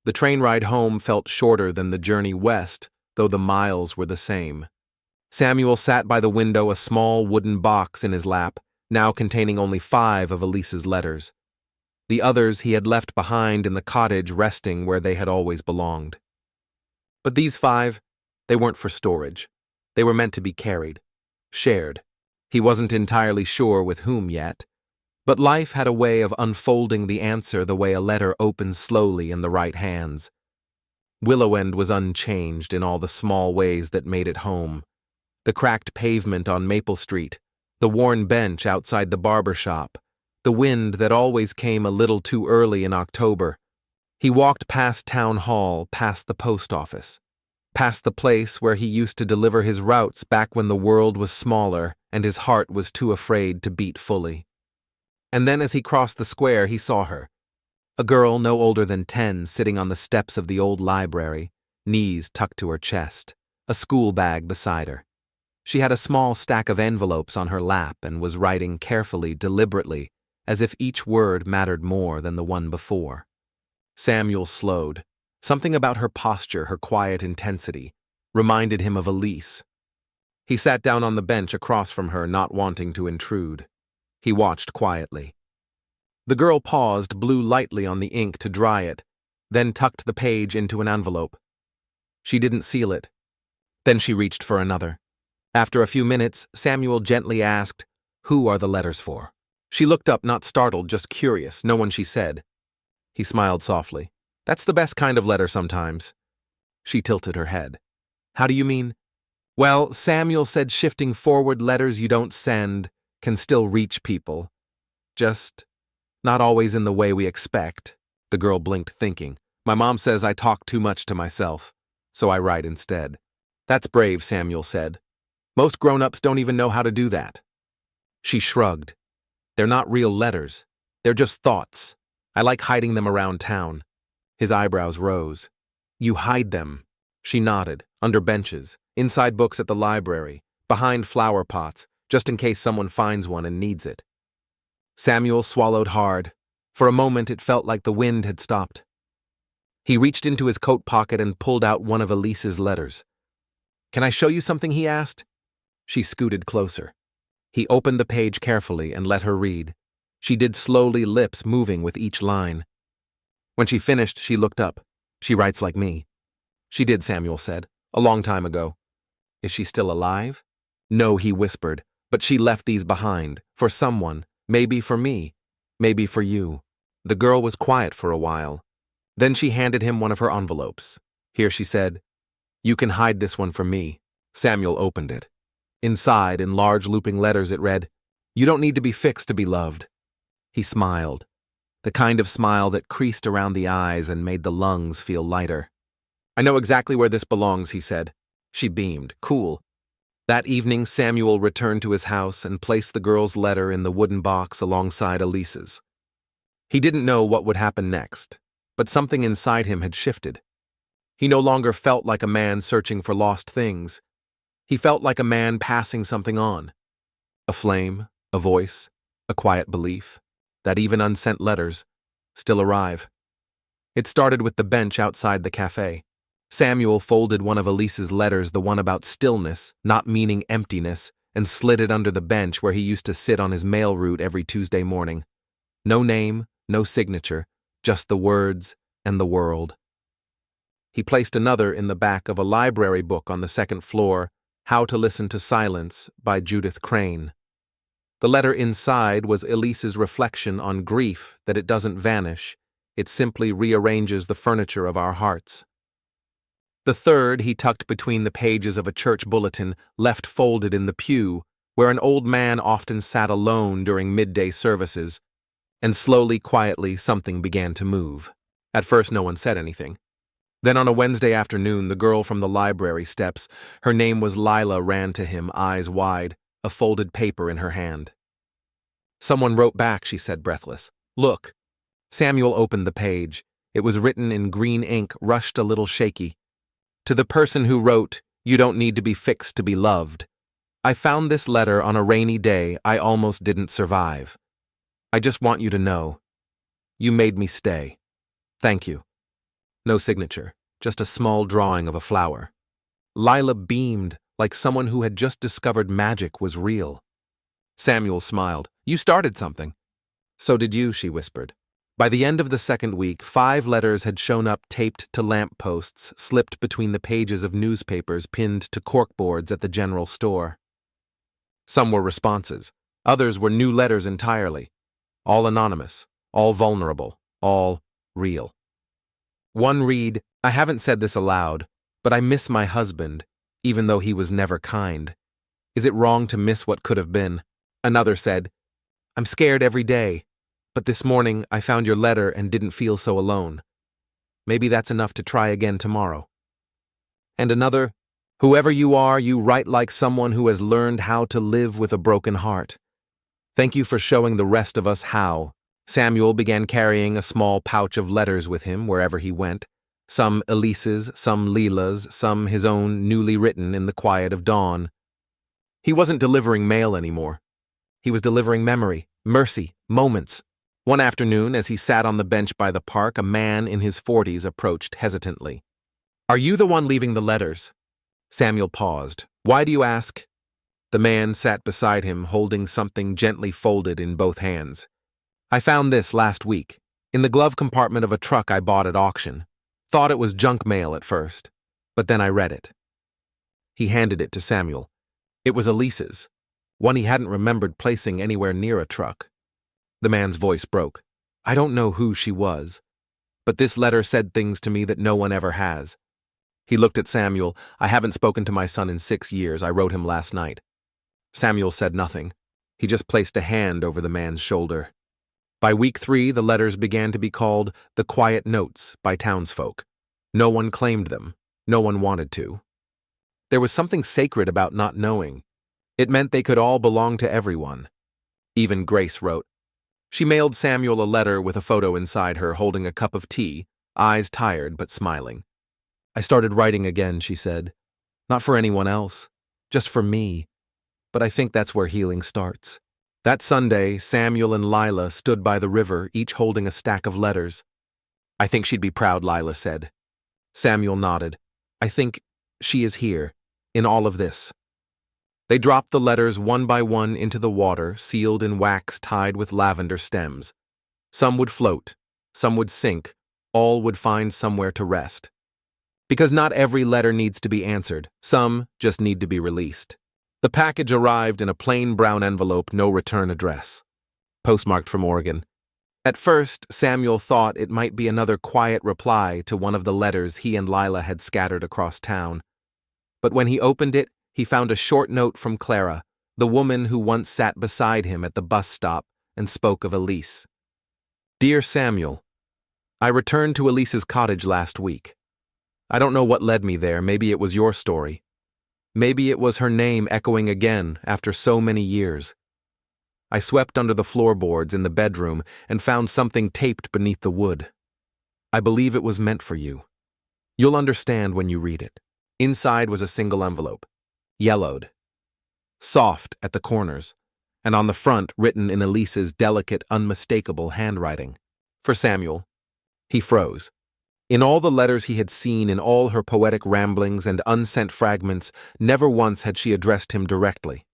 A: The train ride home felt shorter than the journey west, though the miles were the same. Samuel sat by the window, a small wooden box in his lap, now containing only 5 of Elise's letters. The others he had left behind in the cottage, resting where they had always belonged. But these 5, they weren't for storage. They were meant to be carried, shared. He wasn't entirely sure with whom yet, but life had a way of unfolding the answer the way a letter opens slowly in the right hands. Willow End was unchanged in all the small ways that made it home. The cracked pavement on Maple Street, the worn bench outside the barber shop, the wind that always came a little too early in October. He walked past Town Hall, past the post office, past the place where he used to deliver his routes back when the world was smaller and his heart was too afraid to beat fully. And then as he crossed the square, he saw her. A girl no older than 10 sitting on the steps of the old library, knees tucked to her chest, a school bag beside her. She had a small stack of envelopes on her lap and was writing carefully, deliberately, as if each word mattered more than the one before. Samuel slowed. Something about her posture, her quiet intensity, reminded him of Elise. He sat down on the bench across from her, not wanting to intrude. He watched quietly. The girl paused, blew lightly on the ink to dry it, then tucked the page into an envelope. She didn't seal it. Then she reached for another. After a few minutes, Samuel gently asked, "Who are the letters for?" She looked up, not startled, just curious. "No one," she said. He smiled softly. "That's the best kind of letter sometimes." She tilted her head. "How do you mean?" "Well, Samuel said shifting forward letters you don't send can still reach people. Just not always in the way we expect." The girl blinked, thinking. "My mom says I talk too much to myself, so I write instead." "That's brave," Samuel said. "Most grown-ups don't even know how to do that." She shrugged. "They're not real letters. They're just thoughts. I like hiding them around town." His eyebrows rose. "You hide them." She nodded. "Under benches, inside books at the library, behind flower pots, just in case someone finds one and needs it." Samuel swallowed hard. For a moment it felt like the wind had stopped. He reached into his coat pocket and pulled out one of Elise's letters. "Can I show you something?" he asked. She scooted closer. He opened the page carefully and let her read. She did slowly, lips moving with each line. When she finished, she looked up. "She writes like me." "She did," Samuel said. "A long time ago." "Is she still alive?" "No," he whispered, "but she left these behind, for someone, maybe for me, maybe for you." The girl was quiet for a while. Then she handed him one of her envelopes. "Here," she said. "You can hide this one from me." Samuel opened it. Inside, in large looping letters, it read, "You don't need to be fixed to be loved." He smiled, the kind of smile that creased around the eyes and made the lungs feel lighter. "I know exactly where this belongs," he said. She beamed. "Cool." That evening, Samuel returned to his house and placed the girl's letter in the wooden box alongside Elise's. He didn't know what would happen next, but something inside him had shifted. He no longer felt like a man searching for lost things. He felt like a man passing something on. A flame, a voice, a quiet belief that even unsent letters still arrive. It started with the bench outside the cafe. Samuel folded one of Elise's letters, the one about stillness, not meaning emptiness, and slid it under the bench where he used to sit on his mail route every Tuesday morning. No name, no signature, just the words and the world. He placed another in the back of a library book on the second floor, How to Listen to Silence by Judith Crane. The letter inside was Elise's reflection on grief, that it doesn't vanish, it simply rearranges the furniture of our hearts. The third he tucked between the pages of a church bulletin left folded in the pew, where an old man often sat alone during midday services, and slowly, quietly, something began to move. At first no one said anything. Then on a Wednesday afternoon, the girl from the library steps, her name was Lila, ran to him, eyes wide, a folded paper in her hand. "Someone wrote back," she said, breathless. "Look." Samuel opened the page. It was written in green ink, rushed a little shaky. "To the person who wrote, 'You don't need to be fixed to be loved.' I found this letter on a rainy day I almost didn't survive. I just want you to know. You made me stay. Thank you." No signature, just a small drawing of a flower. Lila beamed like someone who had just discovered magic was real. Samuel smiled. "You started something." "So did you," she whispered. By the end of the second week, 5 letters had shown up taped to lamp posts, slipped between the pages of newspapers pinned to corkboards at the general store. Some were responses. Others were new letters entirely. All anonymous, all vulnerable, all real. One read, I haven't said this aloud, but I miss my husband, even though he was never kind. Is it wrong to miss what could have been? Another said, I'm scared every day, but this morning I found your letter and didn't feel so alone. Maybe that's enough to try again tomorrow. And another, whoever you are, you write like someone who has learned how to live with a broken heart. Thank you for showing the rest of us how. Samuel began carrying a small pouch of letters with him wherever he went, some Elise's, some Leela's, some his own newly written in the quiet of dawn. He wasn't delivering mail anymore. He was delivering memory, mercy, moments. One afternoon, as he sat on the bench by the park, a man in his 40s approached hesitantly. Are you the one leaving the letters? Samuel paused. Why do you ask? The man sat beside him, holding something gently folded in both hands. I found this last week, in the glove compartment of a truck I bought at auction. Thought it was junk mail at first, but then I read it. He handed it to Samuel. It was Elise's, one he hadn't remembered placing anywhere near a truck. The man's voice broke. I don't know who she was, but this letter said things to me that no one ever has. He looked at Samuel. I haven't spoken to my son in 6 years. I wrote him last night. Samuel said nothing. He just placed a hand over the man's shoulder. By week 3, the letters began to be called the Quiet Notes by townsfolk. No one claimed them. No one wanted to. There was something sacred about not knowing. It meant they could all belong to everyone. Even Grace wrote. She mailed Samuel a letter with a photo inside her holding a cup of tea, eyes tired but smiling. I started writing again, she said. Not for anyone else, just for me. But I think that's where healing starts. That Sunday, Samuel and Lila stood by the river, each holding a stack of letters. I think she'd be proud, Lila said. Samuel nodded. I think she is here, in all of this. They dropped the letters one by one into the water, sealed in wax tied with lavender stems. Some would float, some would sink, all would find somewhere to rest. Because not every letter needs to be answered, some just need to be released. The package arrived in a plain brown envelope, no return address. Postmarked from Oregon. At first, Samuel thought it might be another quiet reply to one of the letters he and Lila had scattered across town. But when he opened it, he found a short note from Clara, the woman who once sat beside him at the bus stop and spoke of Elise. Dear Samuel, I returned to Elise's cottage last week. I don't know what led me there. Maybe it was your story. Maybe it was her name echoing again after so many years. I swept under the floorboards in the bedroom and found something taped beneath the wood. I believe it was meant for you. You'll understand when you read it. Inside was a single envelope, yellowed, soft at the corners, and on the front written in Elise's delicate, unmistakable handwriting. For Samuel. He froze. In all the letters he had seen, in all her poetic ramblings and unsent fragments, never once had she addressed him directly.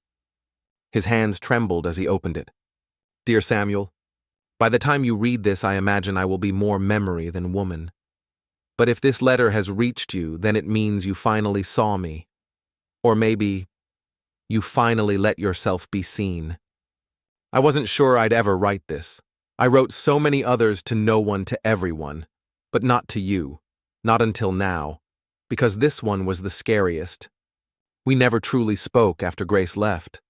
A: His hands trembled as he opened it. Dear Samuel, by the time you read this, I imagine I will be more memory than woman. But if this letter has reached you, then it means you finally saw me. Or maybe you finally let yourself be seen. I wasn't sure I'd ever write this. I wrote so many others to no one, to everyone. But not to you, not until now, because this one was the scariest. We never truly spoke after Grace left.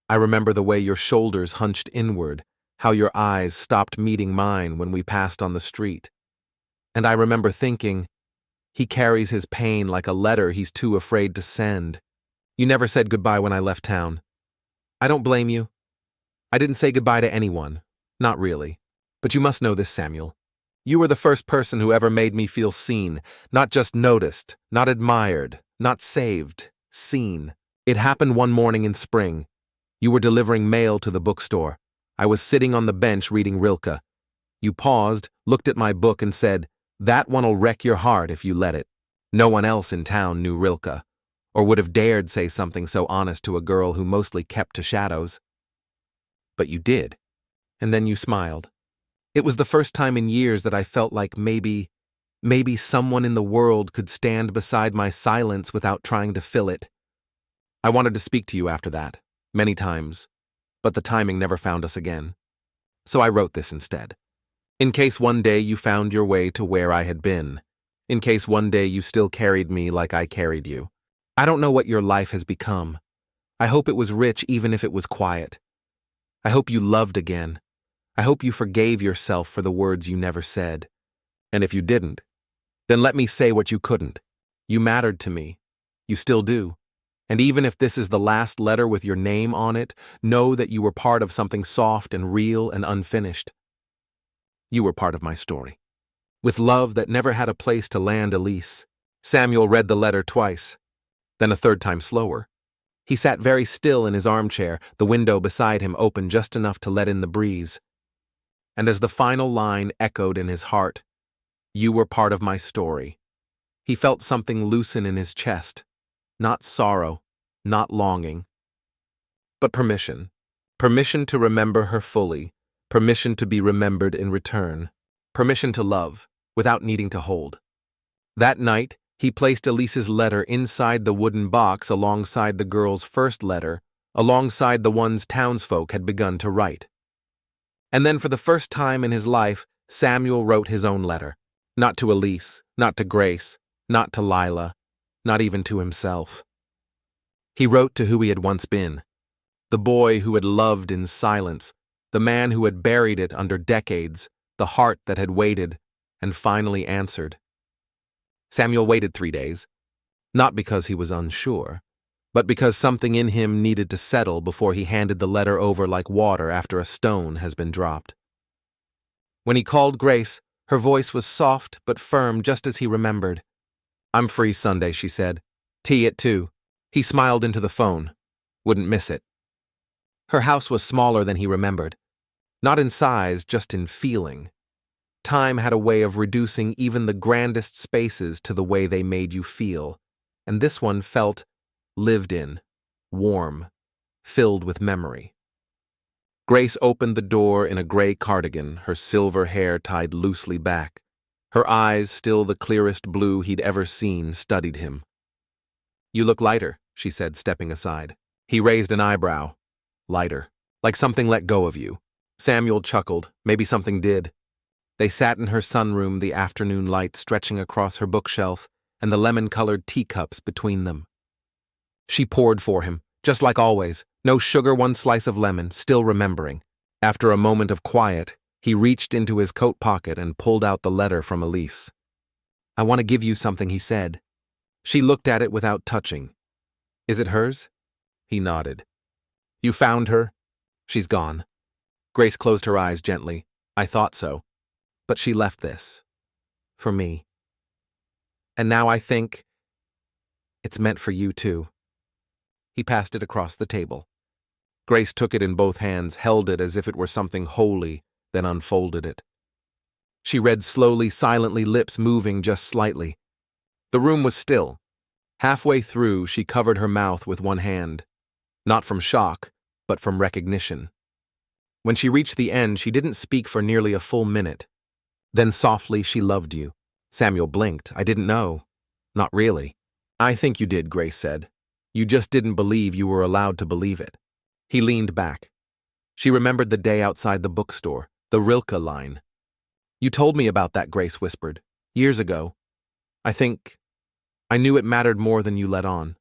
A: I remember the way your shoulders hunched inward, how your eyes stopped meeting mine when we passed on the street. And I remember thinking, he carries his pain like a letter he's too afraid to send. You never said goodbye when I left town. I don't blame you. I didn't say goodbye to anyone, not really. But you must know this, Samuel. You were the first person who ever made me feel seen, not just noticed, not admired, not saved, seen. It happened one morning in spring. You were delivering mail to the bookstore. I was sitting on the bench reading Rilke. You paused, looked at my book and said, that one'll wreck your heart if you let it. No one else in town knew Rilke, or would have dared say something so honest to a girl who mostly kept to shadows. But you did. And then you smiled. It was the first time in years that I felt like maybe someone in the world could stand beside my silence without trying to fill it. I wanted to speak to you after that, many times, but the timing never found us again. So I wrote this instead. In case one day you found your way to where I had been, in case one day you still carried me like I carried you. I don't know what your life has become. I hope it was rich even if it was quiet. I hope you loved again. I hope you forgave yourself for the words you never said. And if you didn't, then let me say what you couldn't. You mattered to me. You still do. And even if this is the last letter with your name on it, know that you were part of something soft and real and unfinished. You were part of my story. With love that never had a place to land, Elise. Samuel read the letter twice, then a third time slower. He sat very still in his armchair, the window beside him open just enough to let in the breeze. And as the final line echoed in his heart, "You were part of my story," he felt something loosen in his chest. Not sorrow, not longing, but permission. Permission to remember her fully, permission to be remembered in return, permission to love without needing to hold. That night, he placed Elise's letter inside the wooden box alongside the girl's first letter, alongside the ones townsfolk had begun to write. And then for the first time in his life, Samuel wrote his own letter. Not to Elise, not to Grace, not to Lila, not even to himself. He wrote to who he had once been, the boy who had loved in silence, the man who had buried it under decades, the heart that had waited and finally answered. Samuel waited 3 days, not because he was unsure, but because something in him needed to settle before he handed the letter over like water after a stone has been dropped. When he called Grace, her voice was soft but firm, just as he remembered. "I'm free Sunday," she said. "Tea at 2. He smiled into the phone. Wouldn't miss it. Her house was smaller than he remembered. Not in size, just in feeling. Time had a way of reducing even the grandest spaces to the way they made you feel, and this one felt lived in, warm, filled with memory. Grace opened the door in a gray cardigan, her silver hair tied loosely back. Her eyes, still the clearest blue he'd ever seen, studied him. "You look lighter," she said, stepping aside. He raised an eyebrow. "Lighter. Like something let go of you." Samuel chuckled. Maybe something did. They sat in her sunroom, the afternoon light stretching across her bookshelf and the lemon-colored teacups between them. She poured for him, just like always. No sugar, one slice of lemon, still remembering. After a moment of quiet, he reached into his coat pocket and pulled out the letter from Elise. "I want to give you something," he said. She looked at it without touching. "Is it hers?" He nodded. "You found her? She's gone." Grace closed her eyes gently. "I thought so. But she left this. For me. And now I think it's meant for you too." He passed it across the table. Grace took it in both hands, held it as if it were something holy, then unfolded it. She read slowly, silently, lips moving just slightly. The room was still. Halfway through, she covered her mouth with one hand. Not from shock, but from recognition. When she reached the end, she didn't speak for nearly a full minute. Then softly, "She loved you." Samuel blinked. "I didn't know." "Not really." "I think you did," Grace said. "You just didn't believe you were allowed to believe it." He leaned back. She remembered the day outside the bookstore, the Rilke line. "You told me about that," Grace whispered. "Years ago. I knew it mattered more than you let on."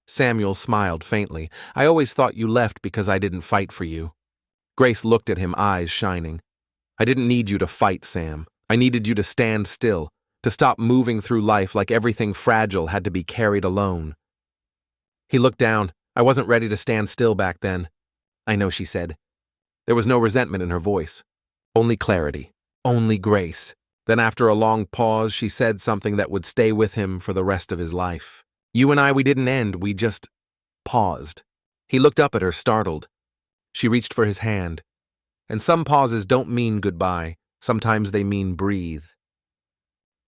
A: Samuel smiled faintly. "I always thought you left because I didn't fight for you." Grace looked at him, eyes shining. "I didn't need you to fight, Sam. I needed you to stand still, to stop moving through life like everything fragile had to be carried alone." He looked down. "I wasn't ready to stand still back then." "I know," she said. There was no resentment in her voice. Only clarity. Only grace. Then after a long pause, she said something that would stay with him for the rest of his life. "You and I, we didn't end, we just paused." He looked up at her, startled. She reached for his hand. And some pauses don't mean goodbye. Sometimes they mean breathe.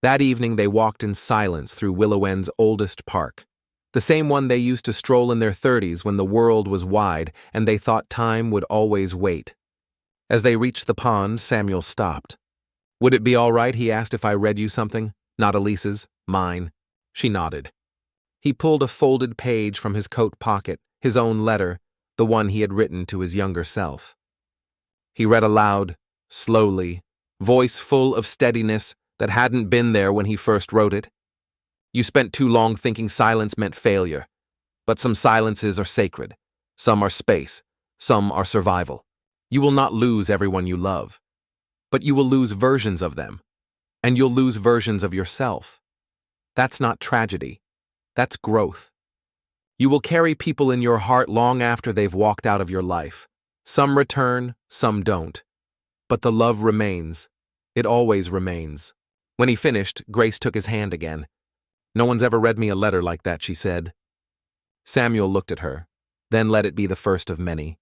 A: That evening they walked in silence through Willow End's oldest park. The same one they used to stroll in their 30s when the world was wide and they thought time would always wait. As they reached the pond, Samuel stopped. "Would it be all right," he asked, "if I read you something? Not Elise's, mine." She nodded. He pulled a folded page from his coat pocket, his own letter, the one he had written to his younger self. He read aloud, slowly, voice full of steadiness, that hadn't been there when he first wrote it. You spent too long thinking silence meant failure. But some silences are sacred. Some are space. Some are survival. You will not lose everyone you love. But you will lose versions of them. And you'll lose versions of yourself. That's not tragedy. That's growth. You will carry people in your heart long after they've walked out of your life. Some return, some don't. But the love remains. It always remains. When he finished, Grace took his hand again. "No one's ever read me a letter like that," she said. Samuel looked at her, then let it be the first of many.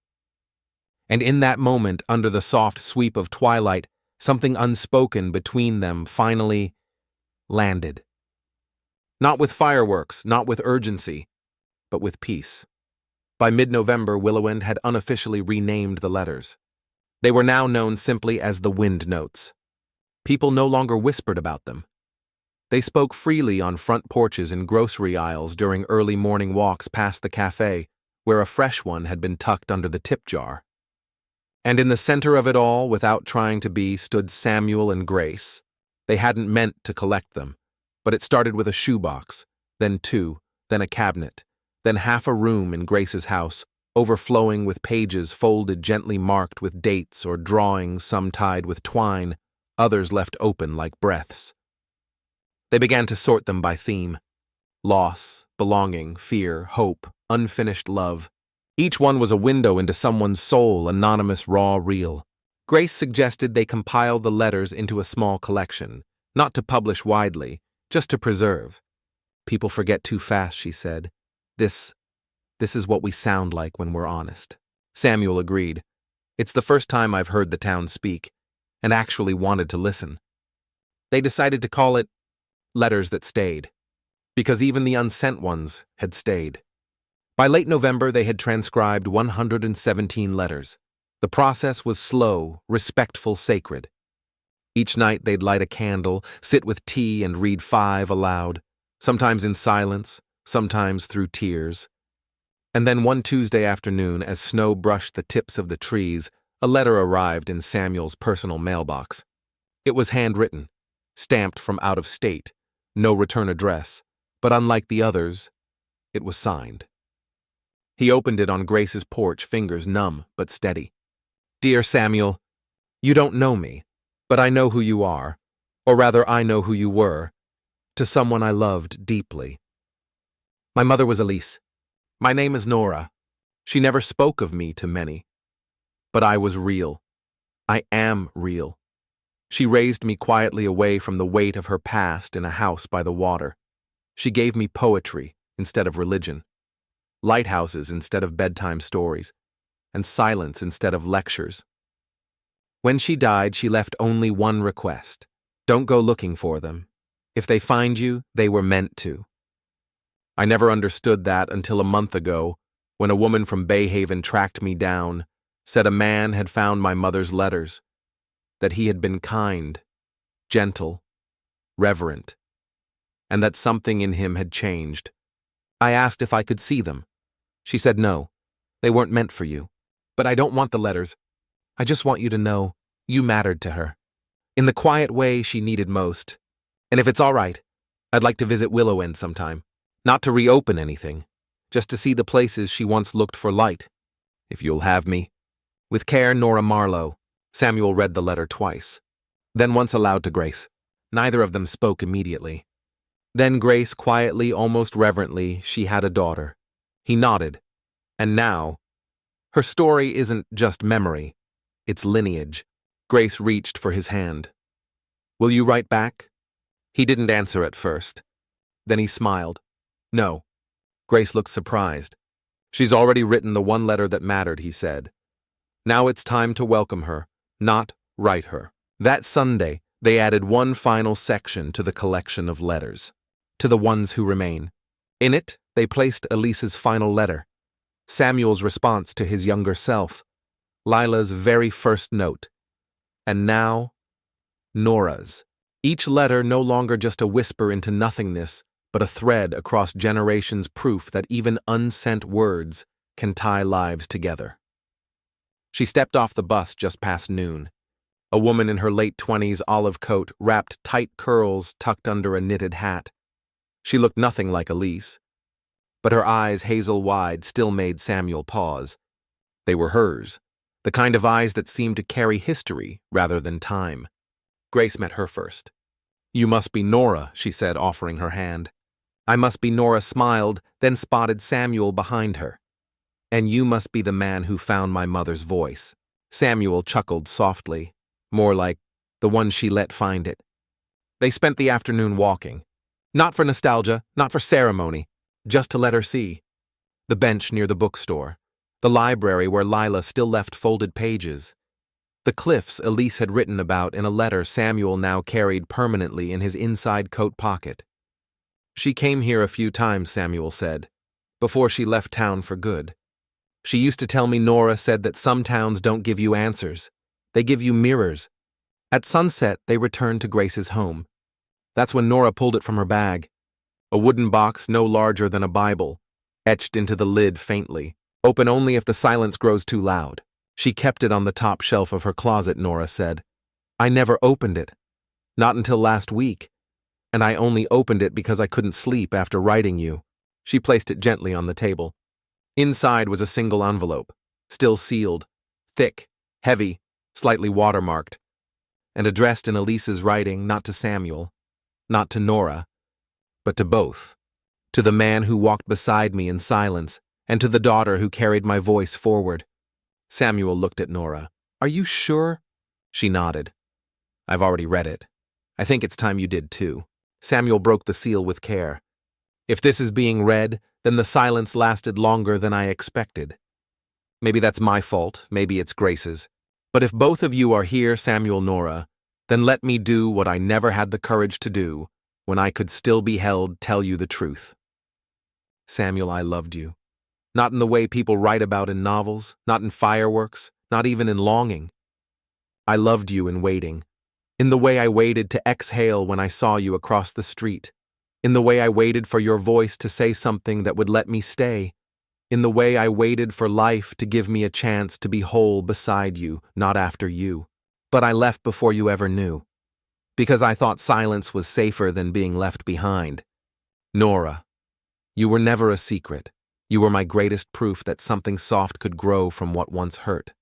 A: And in that moment, under the soft sweep of twilight, something unspoken between them finally landed. Not with fireworks, not with urgency, but with peace. By mid-November, Willowend had unofficially renamed the letters. They were now known simply as the Wind Notes. People no longer whispered about them. They spoke freely on front porches and grocery aisles during early morning walks past the cafe, where a fresh one had been tucked under the tip jar. And in the center of it all, without trying to be, stood Samuel and Grace. They hadn't meant to collect them, but it started with a shoebox, then two, then a cabinet, then half a room in Grace's house, overflowing with pages folded gently marked with dates or drawings, some tied with twine, others left open like breaths. They began to sort them by theme: loss, belonging, fear, hope, unfinished love. Each one was a window into someone's soul, anonymous, raw, real. Grace suggested they compile the letters into a small collection, not to publish widely, just to preserve. "People forget too fast," she said. This is what we sound like when we're honest." Samuel agreed. "It's the first time I've heard the town speak, and actually wanted to listen." They decided to call it Letters That Stayed, because even the unsent ones had stayed. By late November, they had transcribed 117 letters. The process was slow, respectful, sacred. Each night they'd light a candle, sit with tea, and read 5 aloud, sometimes in silence, sometimes through tears. And then one Tuesday afternoon, as snow brushed the tips of the trees, a letter arrived in Samuel's personal mailbox. It was handwritten, stamped from out of state, no return address, but unlike the others, it was signed. He opened it on Grace's porch, fingers numb but steady. "Dear Samuel, you don't know me, but I know who you are, or rather I know who you were, to someone I loved deeply. My mother was Elise. My name is Nora. She never spoke of me to many. But I was real. I am real. She raised me quietly away from the weight of her past in a house by the water. She gave me poetry instead of religion, lighthouses instead of bedtime stories, and silence instead of lectures. When she died, she left only one request: don't go looking for them. If they find you, they were meant to. I never understood that until a month ago, when a woman from Bayhaven tracked me down, said a man had found my mother's letters, that he had been kind, gentle, reverent, and that something in him had changed. I asked if I could see them. She said no, they weren't meant for you. But I don't want the letters. I just want you to know you mattered to her, in the quiet way she needed most. And if it's all right, I'd like to visit Willowend sometime. Not to reopen anything, just to see the places she once looked for light. If you'll have me. With care, Nora Marlowe." Samuel read the letter twice, then once aloud to Grace. Neither of them spoke immediately. Then Grace, quietly, almost reverently, she had a daughter. He nodded. And now, her story isn't just memory, it's lineage. Grace reached for his hand. "Will you write back?" He didn't answer at first. Then he smiled. "No." Grace looked surprised. "She's already written the one letter that mattered," he said. "Now it's time to welcome her, not write her." That Sunday, they added one final section to the collection of letters, to the ones who remain. In it, they placed Elise's final letter, Samuel's response to his younger self, Lila's very first note, and now, Nora's. Each letter no longer just a whisper into nothingness, but a thread across generations, proof that even unsent words can tie lives together. She stepped off the bus just past noon. A woman in her late 20s, olive coat, wrapped tight curls tucked under a knitted hat. She looked nothing like Elise, but her eyes, hazel-wide, still made Samuel pause. They were hers, the kind of eyes that seemed to carry history rather than time. Grace met her first. "You must be Nora," she said, offering her hand. "I must be." Nora smiled, then spotted Samuel behind her. "And you must be the man who found my mother's voice." Samuel chuckled softly, more like the one she let find it. They spent the afternoon walking. Not for nostalgia, not for ceremony, just to let her see. The bench near the bookstore, the library where Lila still left folded pages, the cliffs Elise had written about in a letter Samuel now carried permanently in his inside coat pocket. "She came here a few times," Samuel said, "before she left town for good. She used to tell me Nora said that some towns don't give you answers. They give you mirrors." At sunset, they returned to Grace's home. That's when Nora pulled it from her bag. A wooden box no larger than a Bible, etched into the lid faintly, open only if the silence grows too loud. "She kept it on the top shelf of her closet," Nora said. "I never opened it. Not until last week. And I only opened it because I couldn't sleep after writing you." She placed it gently on the table. Inside was a single envelope, still sealed, thick, heavy, slightly watermarked, and addressed in Elise's writing, not to Samuel, not to Nora, but to both. To the man who walked beside me in silence, and to the daughter who carried my voice forward. Samuel looked at Nora. "Are you sure?" She nodded. "I've already read it. I think it's time you did too." Samuel broke the seal with care. "If this is being read, then the silence lasted longer than I expected. Maybe that's my fault, maybe it's Grace's. But if both of you are here, Samuel, Nora, then let me do what I never had the courage to do, when I could still be held, tell you the truth. Samuel, I loved you. Not in the way people write about in novels, not in fireworks, not even in longing. I loved you in waiting. In the way I waited to exhale when I saw you across the street. In the way I waited for your voice to say something that would let me stay. In the way I waited for life to give me a chance to be whole beside you, not after you. But I left before you ever knew. Because I thought silence was safer than being left behind. Nora, you were never a secret. You were my greatest proof that something soft could grow from what once hurt.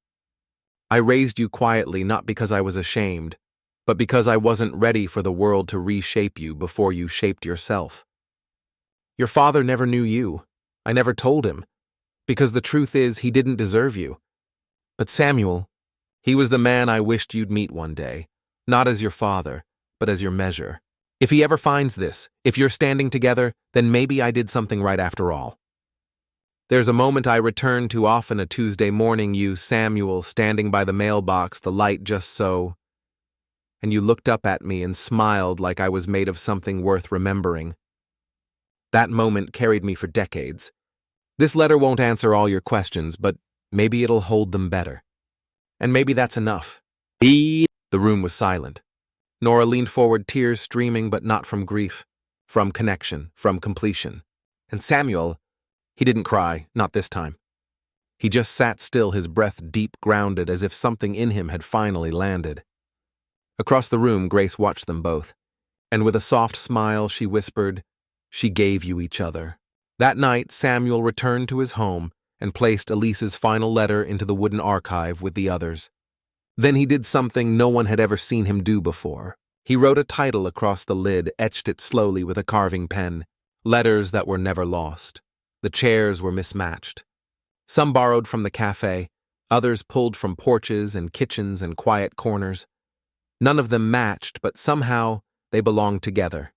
A: I raised you quietly not because I was ashamed, but because I wasn't ready for the world to reshape you before you shaped yourself. Your father never knew you. I never told him, because the truth is he didn't deserve you. But Samuel, he was the man I wished you'd meet one day, not as your father, but as your measure. If he ever finds this, if you're standing together, then maybe I did something right after all. There's a moment I return to often, a Tuesday morning, you, Samuel, standing by the mailbox, the light just so, and you looked up at me and smiled like I was made of something worth remembering. That moment carried me for decades. This letter won't answer all your questions, but maybe it'll hold them better. And maybe that's enough. The room was silent. Nora leaned forward, tears streaming, but not from grief, from connection, from completion. And Samuel, he didn't cry, not this time. He just sat still, his breath deep grounded, as if something in him had finally landed. Across the room, Grace watched them both, and with a soft smile she whispered, "She gave you each other." That night, Samuel returned to his home and placed Elise's final letter into the wooden archive with the others. Then he did something no one had ever seen him do before. He wrote a title across the lid, etched it slowly with a carving pen. Letters that were never lost. The chairs were mismatched. Some borrowed from the cafe, others pulled from porches and kitchens and quiet corners. None of them matched, but somehow they belonged together.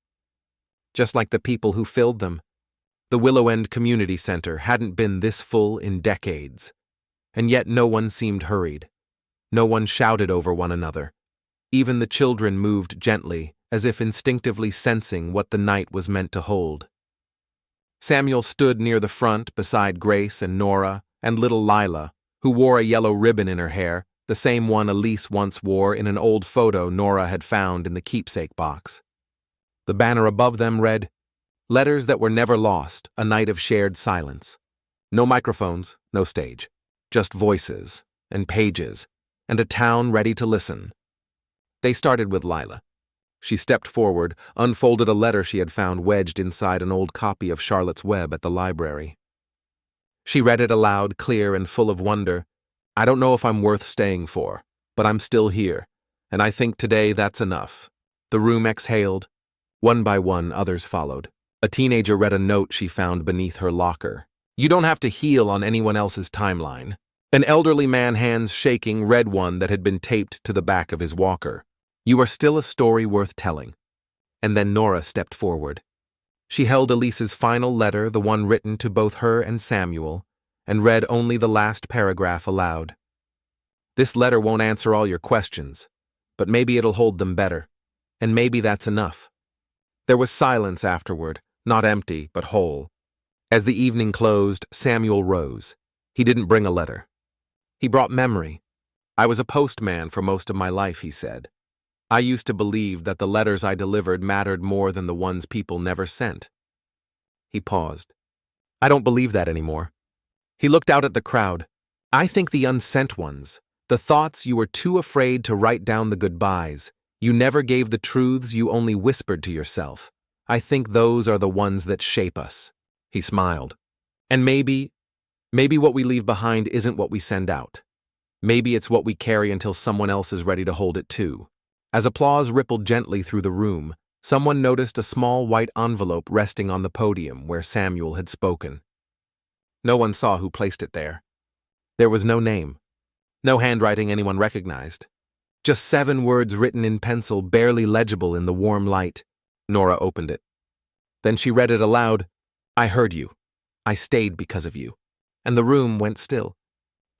A: Just like the people who filled them. The Willow End Community Center hadn't been this full in decades. And yet no one seemed hurried. No one shouted over one another. Even the children moved gently, as if instinctively sensing what the night was meant to hold. Samuel stood near the front beside Grace and Nora and little Lila, who wore a yellow ribbon in her hair, the same one Elise once wore in an old photo Nora had found in the keepsake box. The banner above them read, "Letters that were never lost, a night of shared silence." No microphones, no stage. Just voices and pages and a town ready to listen. They started with Lila. She stepped forward, unfolded a letter she had found wedged inside an old copy of Charlotte's Web at the library. She read it aloud, clear and full of wonder. I don't know if I'm worth staying for, but I'm still here, and I think today that's enough. The room exhaled. One by one, others followed. A teenager read a note she found beneath her locker. You don't have to heal on anyone else's timeline. An elderly man, hands shaking, read one that had been taped to the back of his walker. You are still a story worth telling. And then Nora stepped forward. She held Elise's final letter, the one written to both her and Samuel, and read only the last paragraph aloud. This letter won't answer all your questions, but maybe it'll hold them better. And maybe that's enough. There was silence afterward, not empty, but whole. As the evening closed, Samuel rose. He didn't bring a letter. He brought memory. I was a postman for most of my life, he said. I used to believe that the letters I delivered mattered more than the ones people never sent. He paused. I don't believe that anymore. He looked out at the crowd. I think the unsent ones, the thoughts you were too afraid to write down, the goodbyes, you never gave the truths you only whispered to yourself. I think those are the ones that shape us. He smiled. And maybe what we leave behind isn't what we send out. Maybe it's what we carry until someone else is ready to hold it too. As applause rippled gently through the room, someone noticed a small white envelope resting on the podium where Samuel had spoken. No one saw who placed it there. There was no name, no handwriting anyone recognized. Just 7 words written in pencil, barely legible in the warm light. Nora opened it. Then she read it aloud. I heard you. I stayed because of you. And the room went still.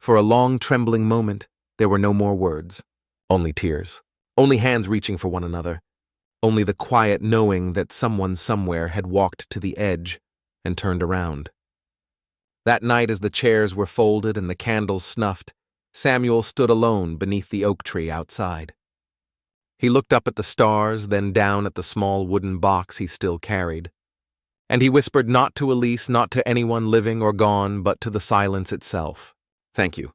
A: For a long, trembling moment, there were no more words, only tears. Only hands reaching for one another. Only the quiet knowing that someone somewhere had walked to the edge and turned around. That night, as the chairs were folded and the candles snuffed, Samuel stood alone beneath the oak tree outside. He looked up at the stars, then down at the small wooden box he still carried. And he whispered not to Elise, not to anyone living or gone, but to the silence itself. Thank you.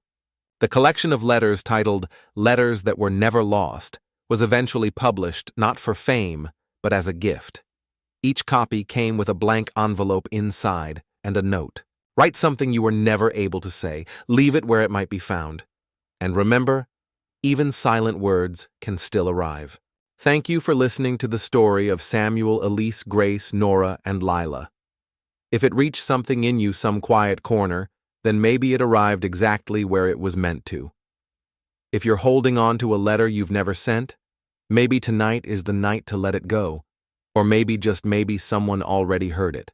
A: The collection of letters titled Letters That Were Never Lost was eventually published not for fame, but as a gift. Each copy came with a blank envelope inside and a note. Write something you were never able to say. Leave it where it might be found. And remember, even silent words can still arrive. Thank you for listening to the story of Samuel, Elise, Grace, Nora, and Lila. If it reached something in you some quiet corner, then maybe it arrived exactly where it was meant to. If you're holding on to a letter you've never sent, maybe tonight is the night to let it go, or maybe just maybe someone already heard it.